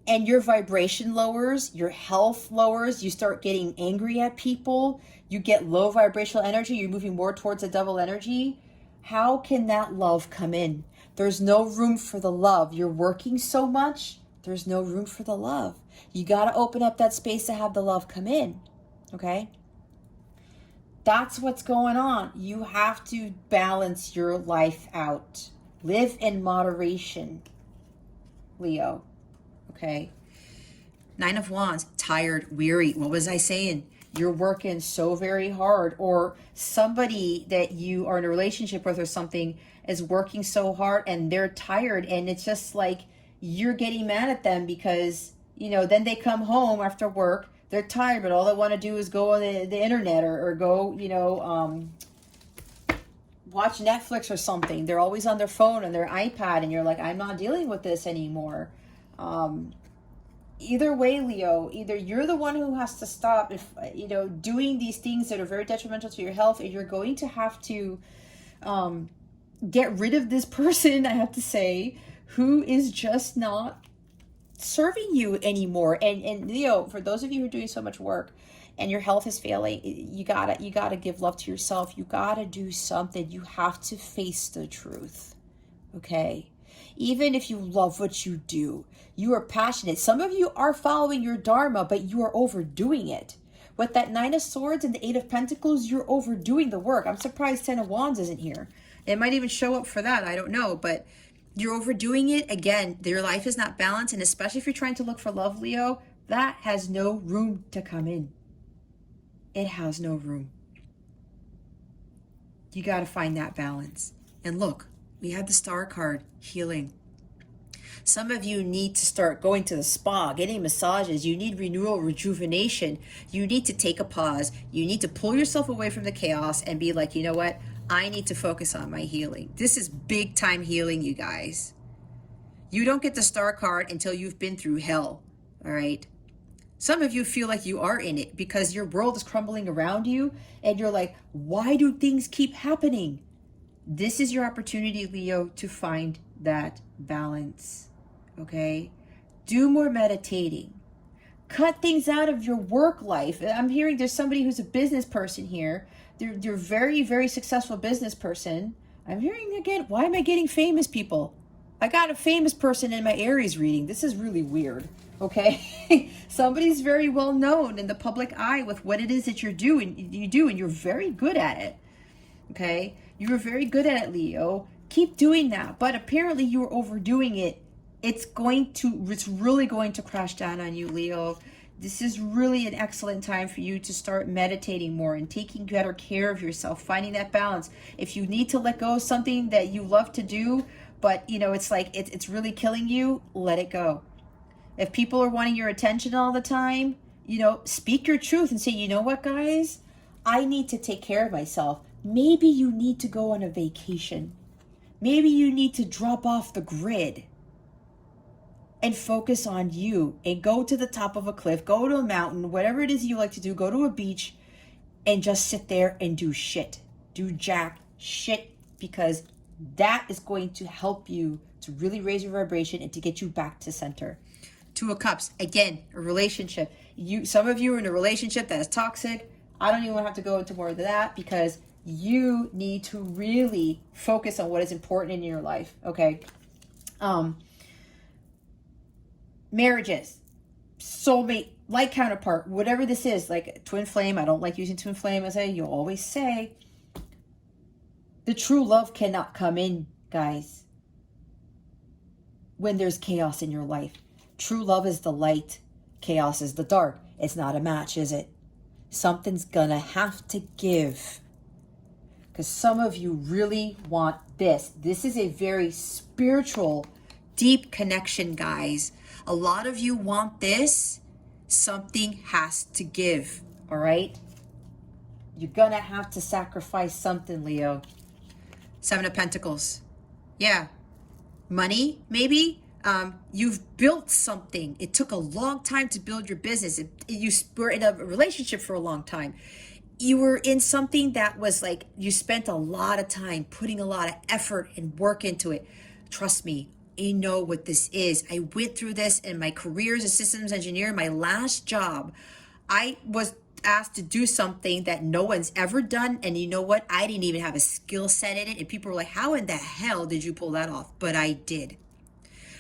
and your vibration lowers, your health lowers, you start getting angry at people, you get low vibrational energy, you're moving more towards a double energy. How can that love come in? There's no room for the love. You're working so much, there's no room for the love. You got to open up that space to have the love come in, okay? That's what's going on. You have to balance your life out. Live in moderation, Leo. Okay. 9 of Wands, tired, weary. What was I saying? You're working so very hard, or somebody that you are in a relationship with or something is working so hard and they're tired, and it's just like you're getting mad at them because, then they come home after work, they're tired, but all they want to do is go on the internet or go, watch Netflix or something. They're always on their phone and their iPad, and you're like, I'm not dealing with this anymore. Either way, Leo, either you're the one who has to stop if doing these things that are very detrimental to your health, and you're going to have to get rid of this person, I have to say, who is just not serving you anymore. And Leo, for those of you who are doing so much work and your health is failing, you gotta give love to yourself. You gotta do something. You have to face the truth, okay? Even if you love what you do, you are passionate. Some of you are following your dharma, but you are overdoing it. With that 9 of Swords and the 8 of Pentacles, you're overdoing the work. I'm surprised 10 of Wands isn't here. It might even show up for that. I don't know, but you're overdoing it. Again, your life is not balanced, and especially if you're trying to look for love, Leo, that has no room to come in. It has no room. You got to find that balance. And look, we had the Star card, healing. Some of you need to start going to the spa, getting massages. You need renewal, rejuvenation. You need to take a pause. You need to pull yourself away from the chaos and be like, you know what? I need to focus on my healing. This is big time healing, you guys. You don't get the Star card until you've been through hell, all right? Some of you feel like you are in it because your world is crumbling around you and you're like, why do things keep happening? This is your opportunity, Leo, to find that balance, okay? Do more meditating. Cut things out of your work life. I'm hearing there's somebody who's a business person here. They're very, very successful business person. I'm hearing again, why am I getting famous people? I got a famous person in my Aries reading. This is really weird, okay? Somebody's very well known in the public eye with what it is that you do, and you're very good at it, okay? You're very good at it, Leo. Keep doing that. But apparently you're overdoing it. It's really going to crash down on you, Leo. This is really an excellent time for you to start meditating more and taking better care of yourself, finding that balance. If you need to let go of something that you love to do, but it's like it's really killing you, let it go. If people are wanting your attention all the time, speak your truth and say, you know what, guys? I need to take care of myself. Maybe you need to go on a vacation. Maybe you need to drop off the grid. and focus on you and go to the top of a cliff, go to a mountain, whatever it is you like to do, go to a beach and just sit there and do shit. Do jack shit, because that is going to help you to really raise your vibration and to get you back to center. Two of Cups, again, a relationship. Some of you are in a relationship that is toxic. I don't even have to go into more of that, because you need to really focus on what is important in your life, okay? Marriages, soulmate, like counterpart, whatever this is, like twin flame. I don't like using twin flame, as you always say. The true love cannot come in, guys, when there's chaos in your life. True love is the light. Chaos is the dark. It's not a match, is it? Something's gonna have to give. Because some of you really want this. This is a very spiritual, deep connection, guys. A lot of you want this. Something has to give, all right? You're gonna have to sacrifice something, Leo. Seven of Pentacles. Yeah. Money, maybe. You've built something. It took a long time to build your business. You were in a relationship for a long time. You were in something that was like, you spent a lot of time putting a lot of effort and work into it. Trust me, you know what this is. I went through this in my career as a systems engineer. My last job, I was asked to do something that no one's ever done. And you know what? I didn't even have a skill set in it. And people were like, how in the hell did you pull that off? But I did.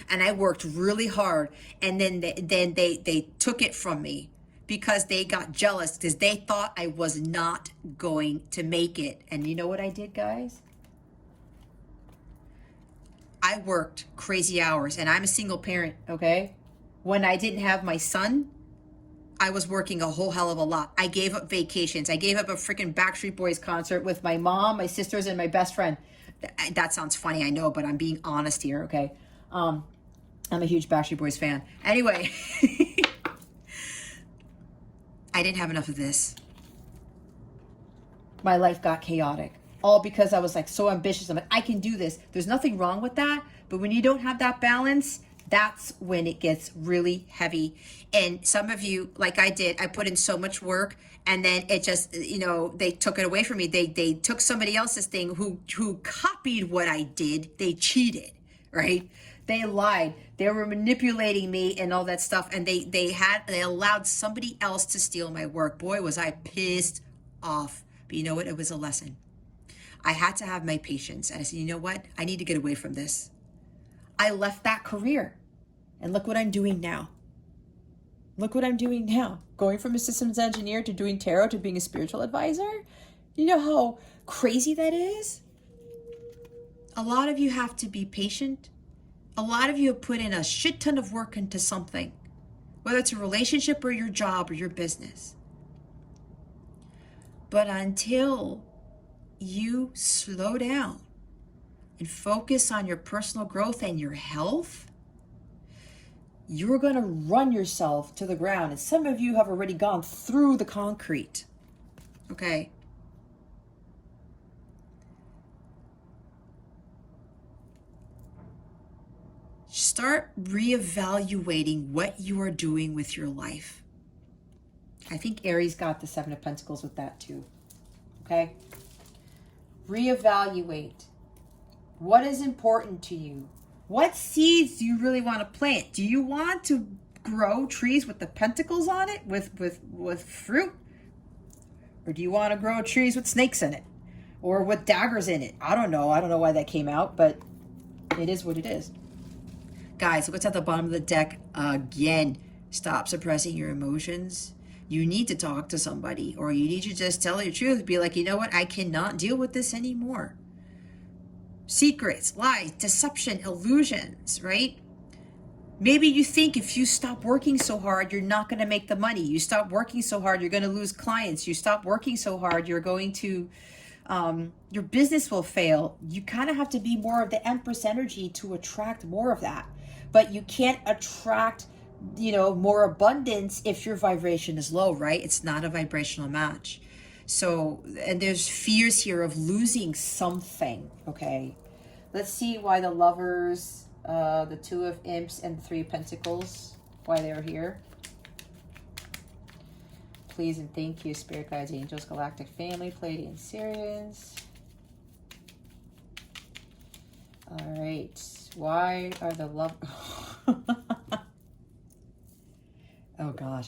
And I worked really hard. And then they took it from me because they got jealous, because they thought I was not going to make it. And you know what I did, guys? I worked crazy hours, and I'm a single parent, okay? When I didn't have my son, I was working a whole hell of a lot. I gave up vacations. I gave up a freaking Backstreet Boys concert with my mom, my sisters, and my best friend. That sounds funny, I know, but I'm being honest here, okay? I'm a huge Backstreet Boys fan. Anyway, I didn't have enough of this. My life got chaotic. All because I was like so ambitious. I'm like, I can do this. There's nothing wrong with that. But when you don't have that balance, that's when it gets really heavy. And some of you, like I did, I put in so much work, and then it just, you know, they took it away from me. They took somebody else's thing who copied what I did. They cheated, right? They lied. They were manipulating me and all that stuff. And they allowed somebody else to steal my work. Boy, was I pissed off. But you know what? It was a lesson. I had to have my patience. And I said, you know what? I need to get away from this. I left that career. And look what I'm doing now. Look what I'm doing now. Going from a systems engineer to doing tarot to being a spiritual advisor. You know how crazy that is? A lot of you have to be patient. A lot of you have put in a shit ton of work into something, whether it's a relationship or your job or your business. But until you slow down and focus on your personal growth and your health, you're going to run yourself to the ground. And some of you have already gone through the concrete. Okay. Start reevaluating what you are doing with your life. I think Aries got the Seven of Pentacles with that too. Okay? Reevaluate. What is important to you? What seeds do you really want to plant? Do you want to grow trees with the pentacles on it, with fruit? Or do you want to grow trees with snakes in it? Or with daggers in it? I don't know. I don't know why that came out, but it is what it is. Guys, what's at the bottom of the deck again? Stop suppressing your emotions. You need to talk to somebody, or you need to just tell your truth. Be like, you know what? I cannot deal with this anymore. Secrets, lies, deception, illusions, right? Maybe you think if you stop working so hard, you're not going to make the money. You stop working so hard, you're going to lose clients. You stop working so hard, you're going to, your business will fail. You kind of have to be more of the Empress energy to attract more of that. But you can't attract, more abundance if your vibration is low, right? It's not a vibrational match. So, and there's fears here of losing something, okay? Let's see why the Lovers The Two of Imps and the Three of Pentacles, why they were here. Please and thank you, Spirit Guides, Angels, Galactic Family, Pleiadian Sirians. All right. Why are the love... Oh, gosh.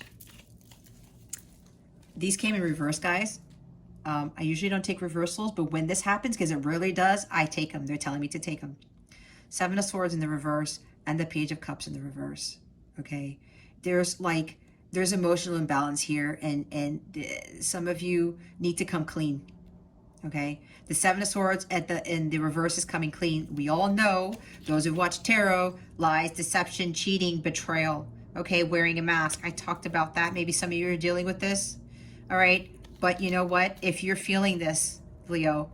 These came in reverse, guys. I usually don't take reversals, but when this happens, because it really does, I take them. They're telling me to take them. Seven of Swords in the reverse and the Page of Cups in the reverse. Okay. There's emotional imbalance here, and some of you need to come clean. Okay. The Seven of Swords in the reverse is coming clean. We all know, those who watch tarot, lies, deception, cheating, betrayal. Okay. Wearing a mask. I talked about that. Maybe some of you are dealing with this. All right. But you know what? If you're feeling this, Leo,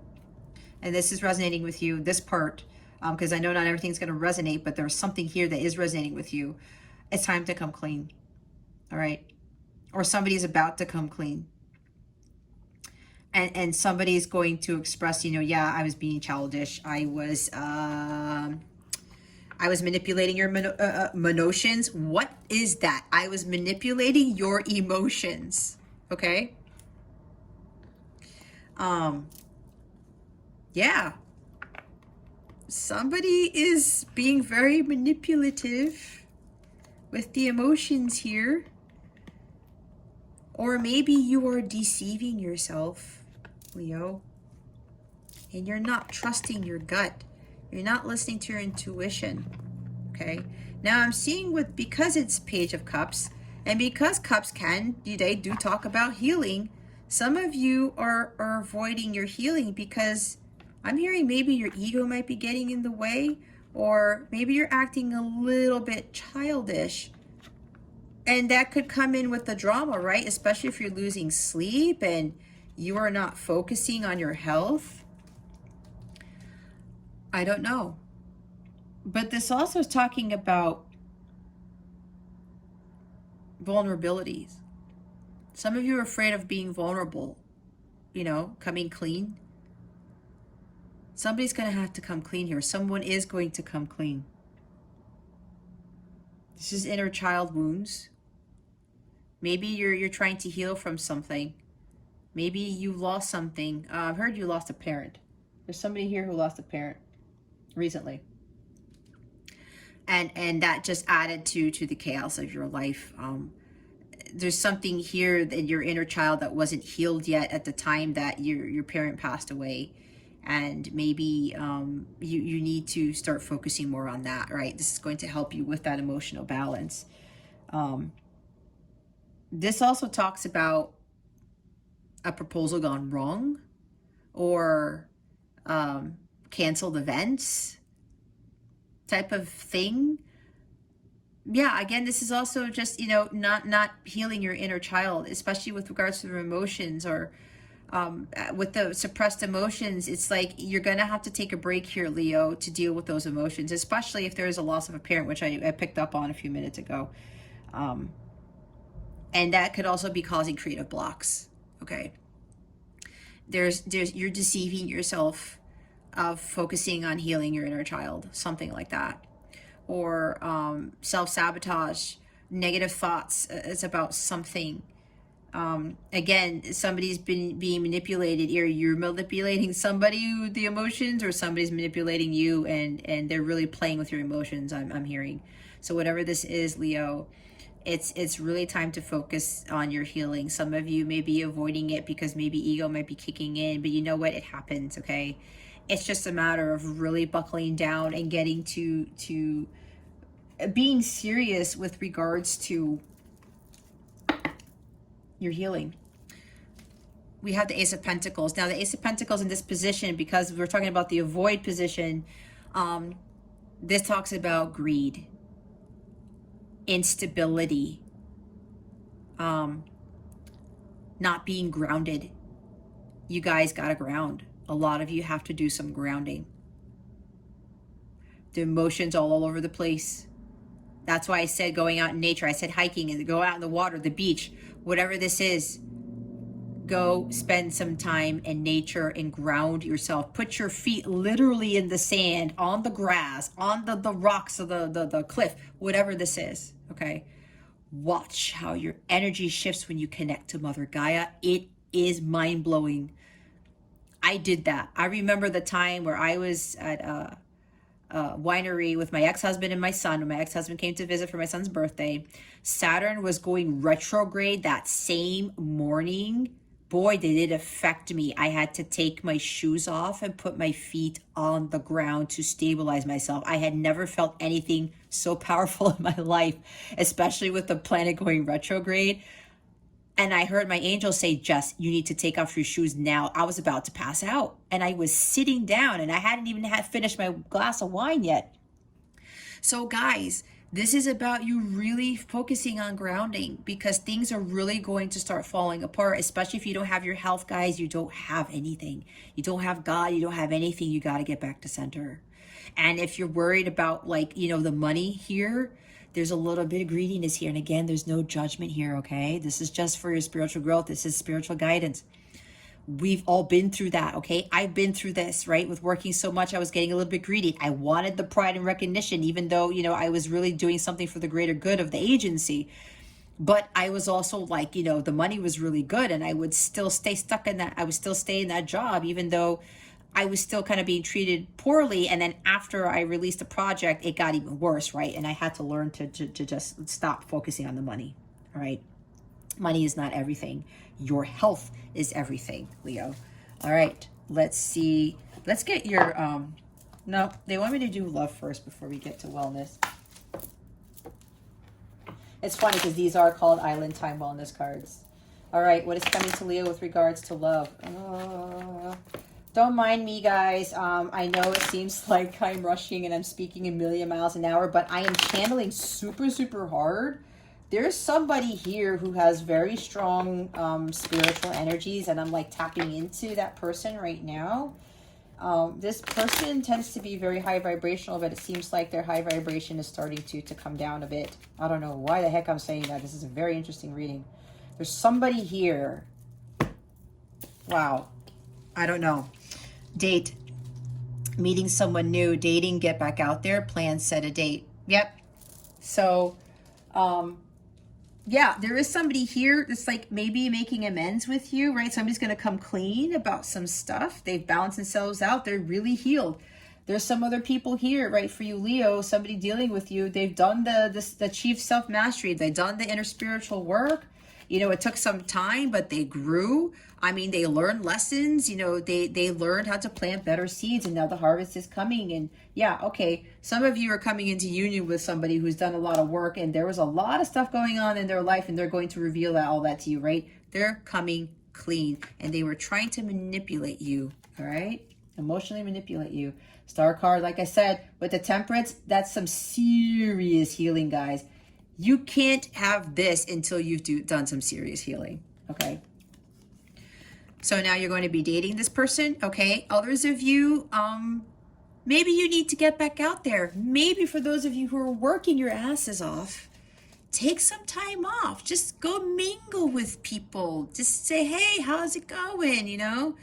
and this is resonating with you, this part, because I know not everything's going to resonate, but there's something here that is resonating with you. It's time to come clean. All right. Or somebody's about to come clean. And somebody's going to express, you know, yeah, I was being childish. I was manipulating your emotions. What is that? I was manipulating your emotions. Okay. Yeah. Somebody is being very manipulative with the emotions here. Or maybe you are deceiving yourself, Leo. And you're not trusting your gut. You're not listening to your intuition. Okay. Now I'm seeing because it's Page of Cups, and because cups they do talk about healing, some of you are avoiding your healing because I'm hearing maybe your ego might be getting in the way, or maybe you're acting a little bit childish. And that could come in with the drama, right? Especially if you're losing sleep and you are not focusing on your health. I don't know. But this also is talking about vulnerabilities. Some of you are afraid of being vulnerable, you know, coming clean. Somebody's going to have to come clean here. Someone is going to come clean. This is inner child wounds. Maybe you're trying to heal from something. Maybe you lost something. I've heard you lost a parent. There's somebody here who lost a parent recently. And that just added to the chaos of your life. There's something here in your inner child that wasn't healed yet at the time that your parent passed away. And maybe you need to start focusing more on that, right? This is going to help you with that emotional balance. This also talks about a proposal gone wrong, or canceled events type of thing. Yeah, again, this is also just, you know, not healing your inner child, especially with regards to their emotions, or with the suppressed emotions. It's like you're gonna have to take a break here, Leo, to deal with those emotions, especially if there is a loss of a parent, which I picked up on a few minutes ago. And that could also be causing creative blocks. Okay. You're deceiving yourself of focusing on healing your inner child, something like that. Or self-sabotage, negative thoughts. It's about something. Again, somebody's being manipulated. Either you're manipulating somebody with the emotions, or somebody's manipulating you, and they're really playing with your emotions, I'm hearing. So whatever this is, Leo, it's really time to focus on your healing. Some of you may be avoiding it because maybe ego might be kicking in, but you know what? It happens, okay? It's just a matter of really buckling down and getting to being serious with regards to your healing. We have the Ace of Pentacles. Now, the Ace of Pentacles in this position, because we're talking about the avoid position, this talks about greed, instability, not being grounded. You guys gotta ground. A lot of you have to do some grounding. The emotions all over the place. That's why I said going out in nature. I said hiking, and go out in the water, the beach, whatever this is. go spend some time in nature and ground yourself. Put your feet literally in the sand, on the grass, on the rocks of the cliff, whatever this is, okay? Watch how your energy shifts when you connect to Mother Gaia. It is mind-blowing. I did that. I remember the time where I was at a winery with my ex-husband and my son. When my ex-husband came to visit for my son's birthday, Saturn was going retrograde that same morning. Boy, did it affect me. I had to take my shoes off and put my feet on the ground to stabilize myself. I had never felt anything so powerful in my life, especially with the planet going retrograde. And I heard my angel say, Jess, you need to take off your shoes now. I was about to pass out. And I was sitting down and I hadn't even finished my glass of wine yet. So guys, this is about you really focusing on grounding, because things are really going to start falling apart, especially if you don't have your health, guys. You don't have anything. You don't have God. You don't have anything. You got to get back to center. And if you're worried about, like, you know, the money here, there's a little bit of greediness here. And again, there's no judgment here, okay? This is just for your spiritual growth. This is spiritual guidance. We've all been through that, okay? I've been through this, right? With working so much, I was getting a little bit greedy. I wanted the pride and recognition, even though, you know, I was really doing something for the greater good of the agency. But I was also like, you know, the money was really good and I would still stay stuck in that. I would still stay in that job, even though I was still kind of being treated poorly. And then after I released the project, it got even worse, right? And I had to learn to just stop focusing on the money, all right? Money is not everything. Your health is everything, Leo. All right, let's see. Let's get your, no, they want me to do love first before we get to wellness. It's funny because these are called Island Time Wellness cards. All right, what is coming to Leo with regards to love? Don't mind me, guys. I know it seems like I'm rushing and I'm speaking a million miles an hour, but I am channeling super, super hard. There's somebody here who has very strong spiritual energies, and I'm like tapping into that person right now. This person tends to be very high vibrational, but it seems like their high vibration is starting to come down a bit. I don't know why the heck I'm saying that. This is a very interesting reading. There's somebody here. Wow. I don't know. Date. Meeting someone new. Dating. Get back out there. Plan. Set a date. Yep. So, yeah, there is somebody here that's like maybe making amends with you, right? Somebody's going to come clean about some stuff. They've balanced themselves out. They're really healed. There's some other people here, right, for you, Leo, somebody dealing with you. They've done the chief self-mastery. They've done the inner spiritual work. You know, it took some time, but they grew. I mean, they learned lessons. You know, they learned how to plant better seeds, and now the harvest is coming. And yeah, okay, some of you are coming into union with somebody who's done a lot of work, and there was a lot of stuff going on in their life, and they're going to reveal all that to you, right? They're coming clean, and they were trying to manipulate you, all right? Emotionally manipulate you. Star card, like I said, with the Temperance, that's some serious healing, guys. You can't have this until you've done some serious healing, okay? So now you're going to be dating this person, okay? Others of you, maybe you need to get back out there. Maybe for those of you who are working your asses off, take some time off. Just go mingle with people. Just say, hey, how's it going, you know?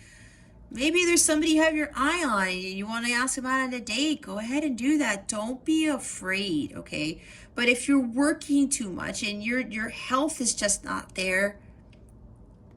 Maybe there's somebody you have your eye on and you want to ask about on a date. Go ahead and do that. Don't be afraid, okay? But if you're working too much and your health is just not there,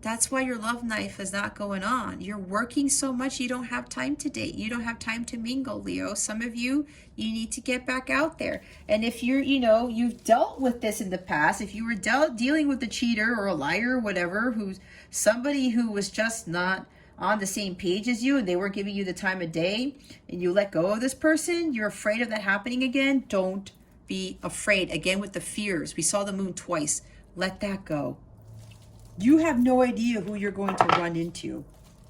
that's why your love life is not going on. You're working so much, you don't have time to date. You don't have time to mingle, Leo. Some of you, you need to get back out there. And if you're, you know, you've dealt with this in the past, if you were dealing with a cheater or a liar or whatever, who's somebody who was just not on the same page as you and they weren't giving you the time of day, and you let go of this person, you're afraid of that happening again. Don't be afraid. Again, with the fears, we saw the moon twice. Let that go. You have no idea who you're going to run into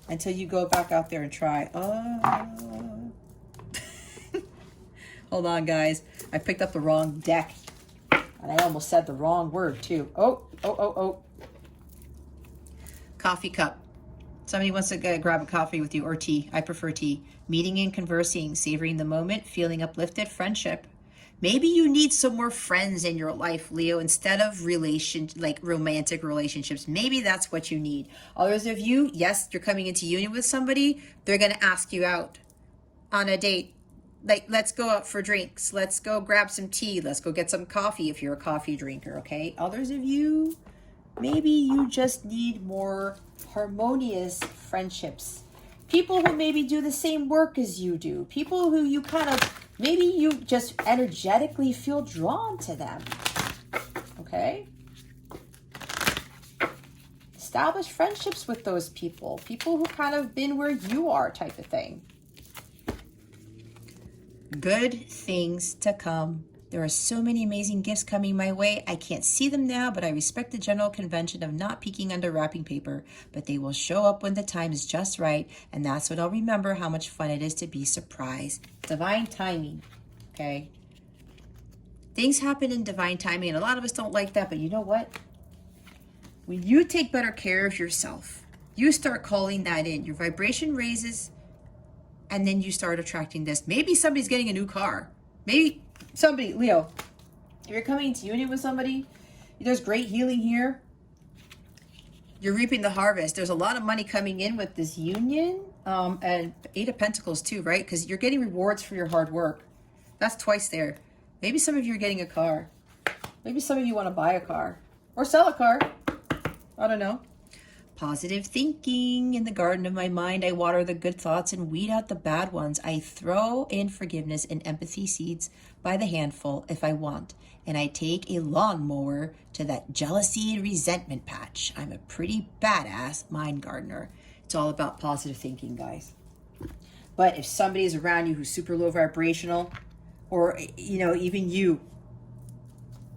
until you go back out there and try. Hold on, guys. I picked up the wrong deck and I almost said the wrong word too. Oh. Coffee cup. Somebody wants to grab a coffee with you, or tea. I prefer tea. Meeting and conversing, savoring the moment, feeling uplifted, friendship. Maybe you need some more friends in your life, Leo, instead of romantic relationships. Maybe that's what you need. Others of you, yes, you're coming into union with somebody. They're going to ask you out on a date. Like, let's go out for drinks. Let's go grab some tea. Let's go get some coffee if you're a coffee drinker, okay? Others of you, maybe you just need more harmonious friendships. People who maybe do the same work as you do. People who you kind of, maybe you just energetically feel drawn to them. Okay? Establish friendships with those people. People who kind of been where you are type of thing. Good things to come. There are so many amazing gifts coming my way. I can't see them now, but I respect the general convention of not peeking under wrapping paper. But they will show up when the time is just right, and that's when I'll remember how much fun it is to be surprised. Divine timing, okay? Things happen in divine timing, and a lot of us don't like that, but you know what? When you take better care of yourself, you start calling that in. Your vibration raises, and then you start attracting this. Maybe somebody's getting a new car. Maybe somebody, Leo, if you're coming into union with somebody, there's great healing here. You're reaping the harvest. There's a lot of money coming in with this union. And 8 of Pentacles too, right? Because you're getting rewards for your hard work. That's twice there. Maybe some of you are getting a car. Maybe some of you want to buy a car. Or sell a car. I don't know. Positive thinking. In the garden of my mind, I water the good thoughts and weed out the bad ones. I throw in forgiveness and empathy seeds by the handful if I want. And I take a lawnmower to that jealousy and resentment patch. I'm a pretty badass mind gardener. It's all about positive thinking, guys. But if somebody is around you who's super low vibrational, or, even you,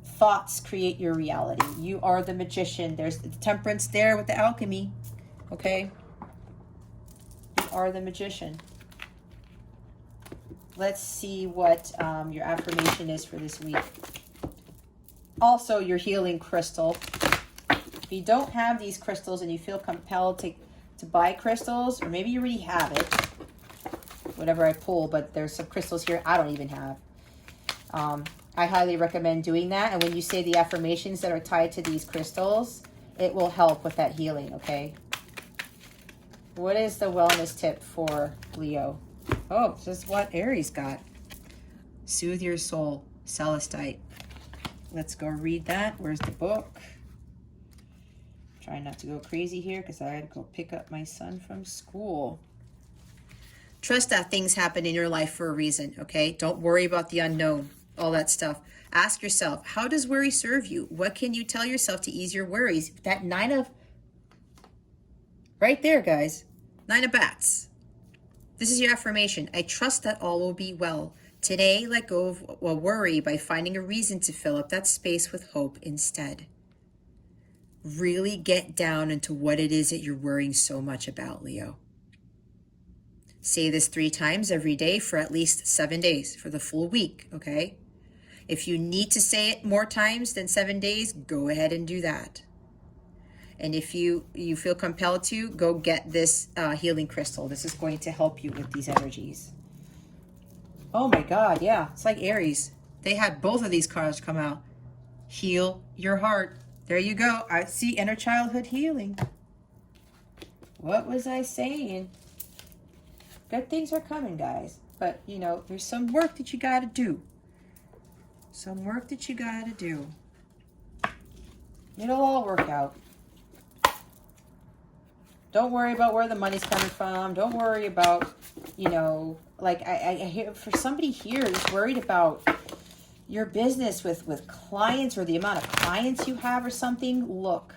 thoughts create your reality. You are the magician. There's the temperance there with the alchemy. Okay? You are the magician. Let's see what your affirmation is for this week. Also, your healing crystal. If you don't have these crystals and you feel compelled to buy crystals, or maybe you already have it, whatever I pull, but there's some crystals here I don't even have. I highly recommend doing that. And when you say the affirmations that are tied to these crystals, it will help with that healing, okay? What is the wellness tip for Leo? Oh, this is what Aries got. Soothe your soul, Celestite. Let's go read that. Where's the book? Trying not to go crazy here because I had to go pick up my son from school. Trust that things happen in your life for a reason, okay? Don't worry about the unknown, all that stuff. Ask yourself, how does worry serve you? What can you tell yourself to ease your worries? That 9 of... Right there, guys. 9 of bats. This is your affirmation. I trust that all will be well. Today, let go of worry by finding a reason to fill up that space with hope instead. Really get down into what it is that you're worrying so much about, Leo. Say this 3 times every day for at least 7 days, for the full week, okay? If you need to say it more times than 7 days, go ahead and do that. And if you feel compelled to, go get this healing crystal. This is going to help you with these energies. Oh my God, yeah. It's like Aries. They had both of these cards come out. Heal your heart. There you go. I see inner childhood healing. What was I saying? Good things are coming, guys. But, there's some work that you got to do. Some work that you got to do. It'll all work out. Don't worry about where the money's coming from. Don't worry about, I hear for somebody here that's worried about your business with clients or the amount of clients you have or something. Look,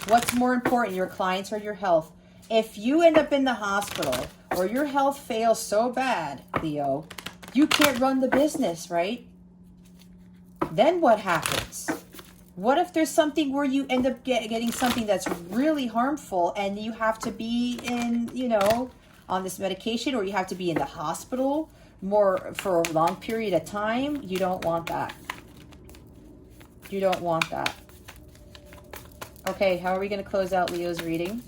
what's more important, your clients or your health? If you end up in the hospital or your health fails so bad, Leo, you can't run the business, right? Then what happens? What if there's something where you end up getting something that's really harmful and you have to be in, on this medication, or you have to be in the hospital more for a long period of time? You don't want that. You don't want that. Okay, how are we going to close out Leo's reading?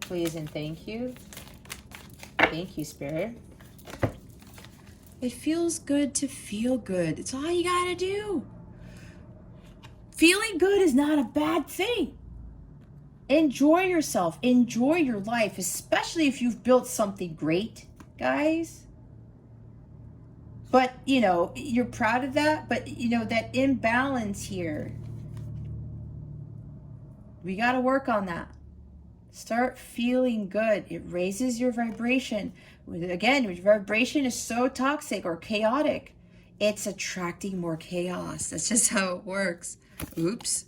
Please and thank you. Thank you, Spirit. It feels good to feel good. It's all you gotta do. Feeling good is not a bad thing. Enjoy yourself. Enjoy your life, especially if you've built something great, guys. But, you know, you're proud of that. But, you know, that imbalance here, we got to work on that. Start feeling good. It raises your vibration. Again, your vibration is so toxic or chaotic, it's attracting more chaos. That's just how it works. Oops.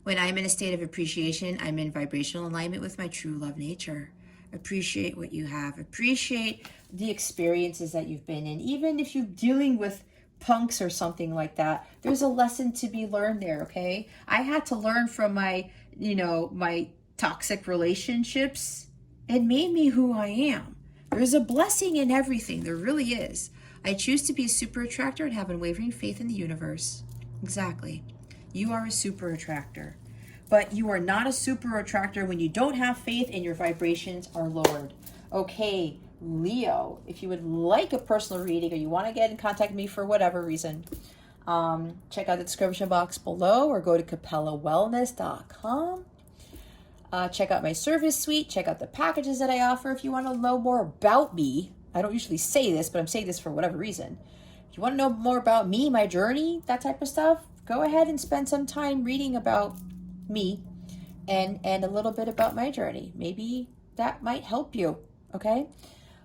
When I'm in a state of appreciation, I'm in vibrational alignment with my true love nature. Appreciate what you have. Appreciate the experiences that you've been in. Even if you're dealing with punks or something like that, there's a lesson to be learned there, okay? I had to learn from my, you know, my toxic relationships. It made me who I am. There's a blessing in everything. There really is. I choose to be a super attractor and have unwavering faith in the universe. Exactly. You are a super attractor. But you are not a super attractor when you don't have faith and your vibrations are lowered. Okay, Leo, if you would like a personal reading or you want to get in contact with me for whatever reason, check out the description box below or go to capellawellness.com. Check out my service suite. Check out the packages that I offer. If you want to know more about me, I don't usually say this, but I'm saying this for whatever reason. If you want to know more about me, my journey, that type of stuff, go ahead and spend some time reading about me and a little bit about my journey. Maybe that might help you. Okay?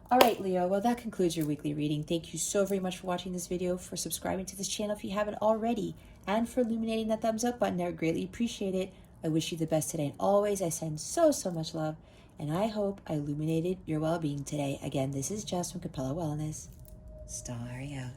All right, Leo. Well, that concludes your weekly reading. Thank you so very much for watching this video, for subscribing to this channel if you haven't already, and for illuminating that thumbs up button. I would greatly appreciate it. I wish you the best today, and always I send so much love, and I hope I illuminated your well-being today. Again, this is Jess from Capella Wellness. Starry out.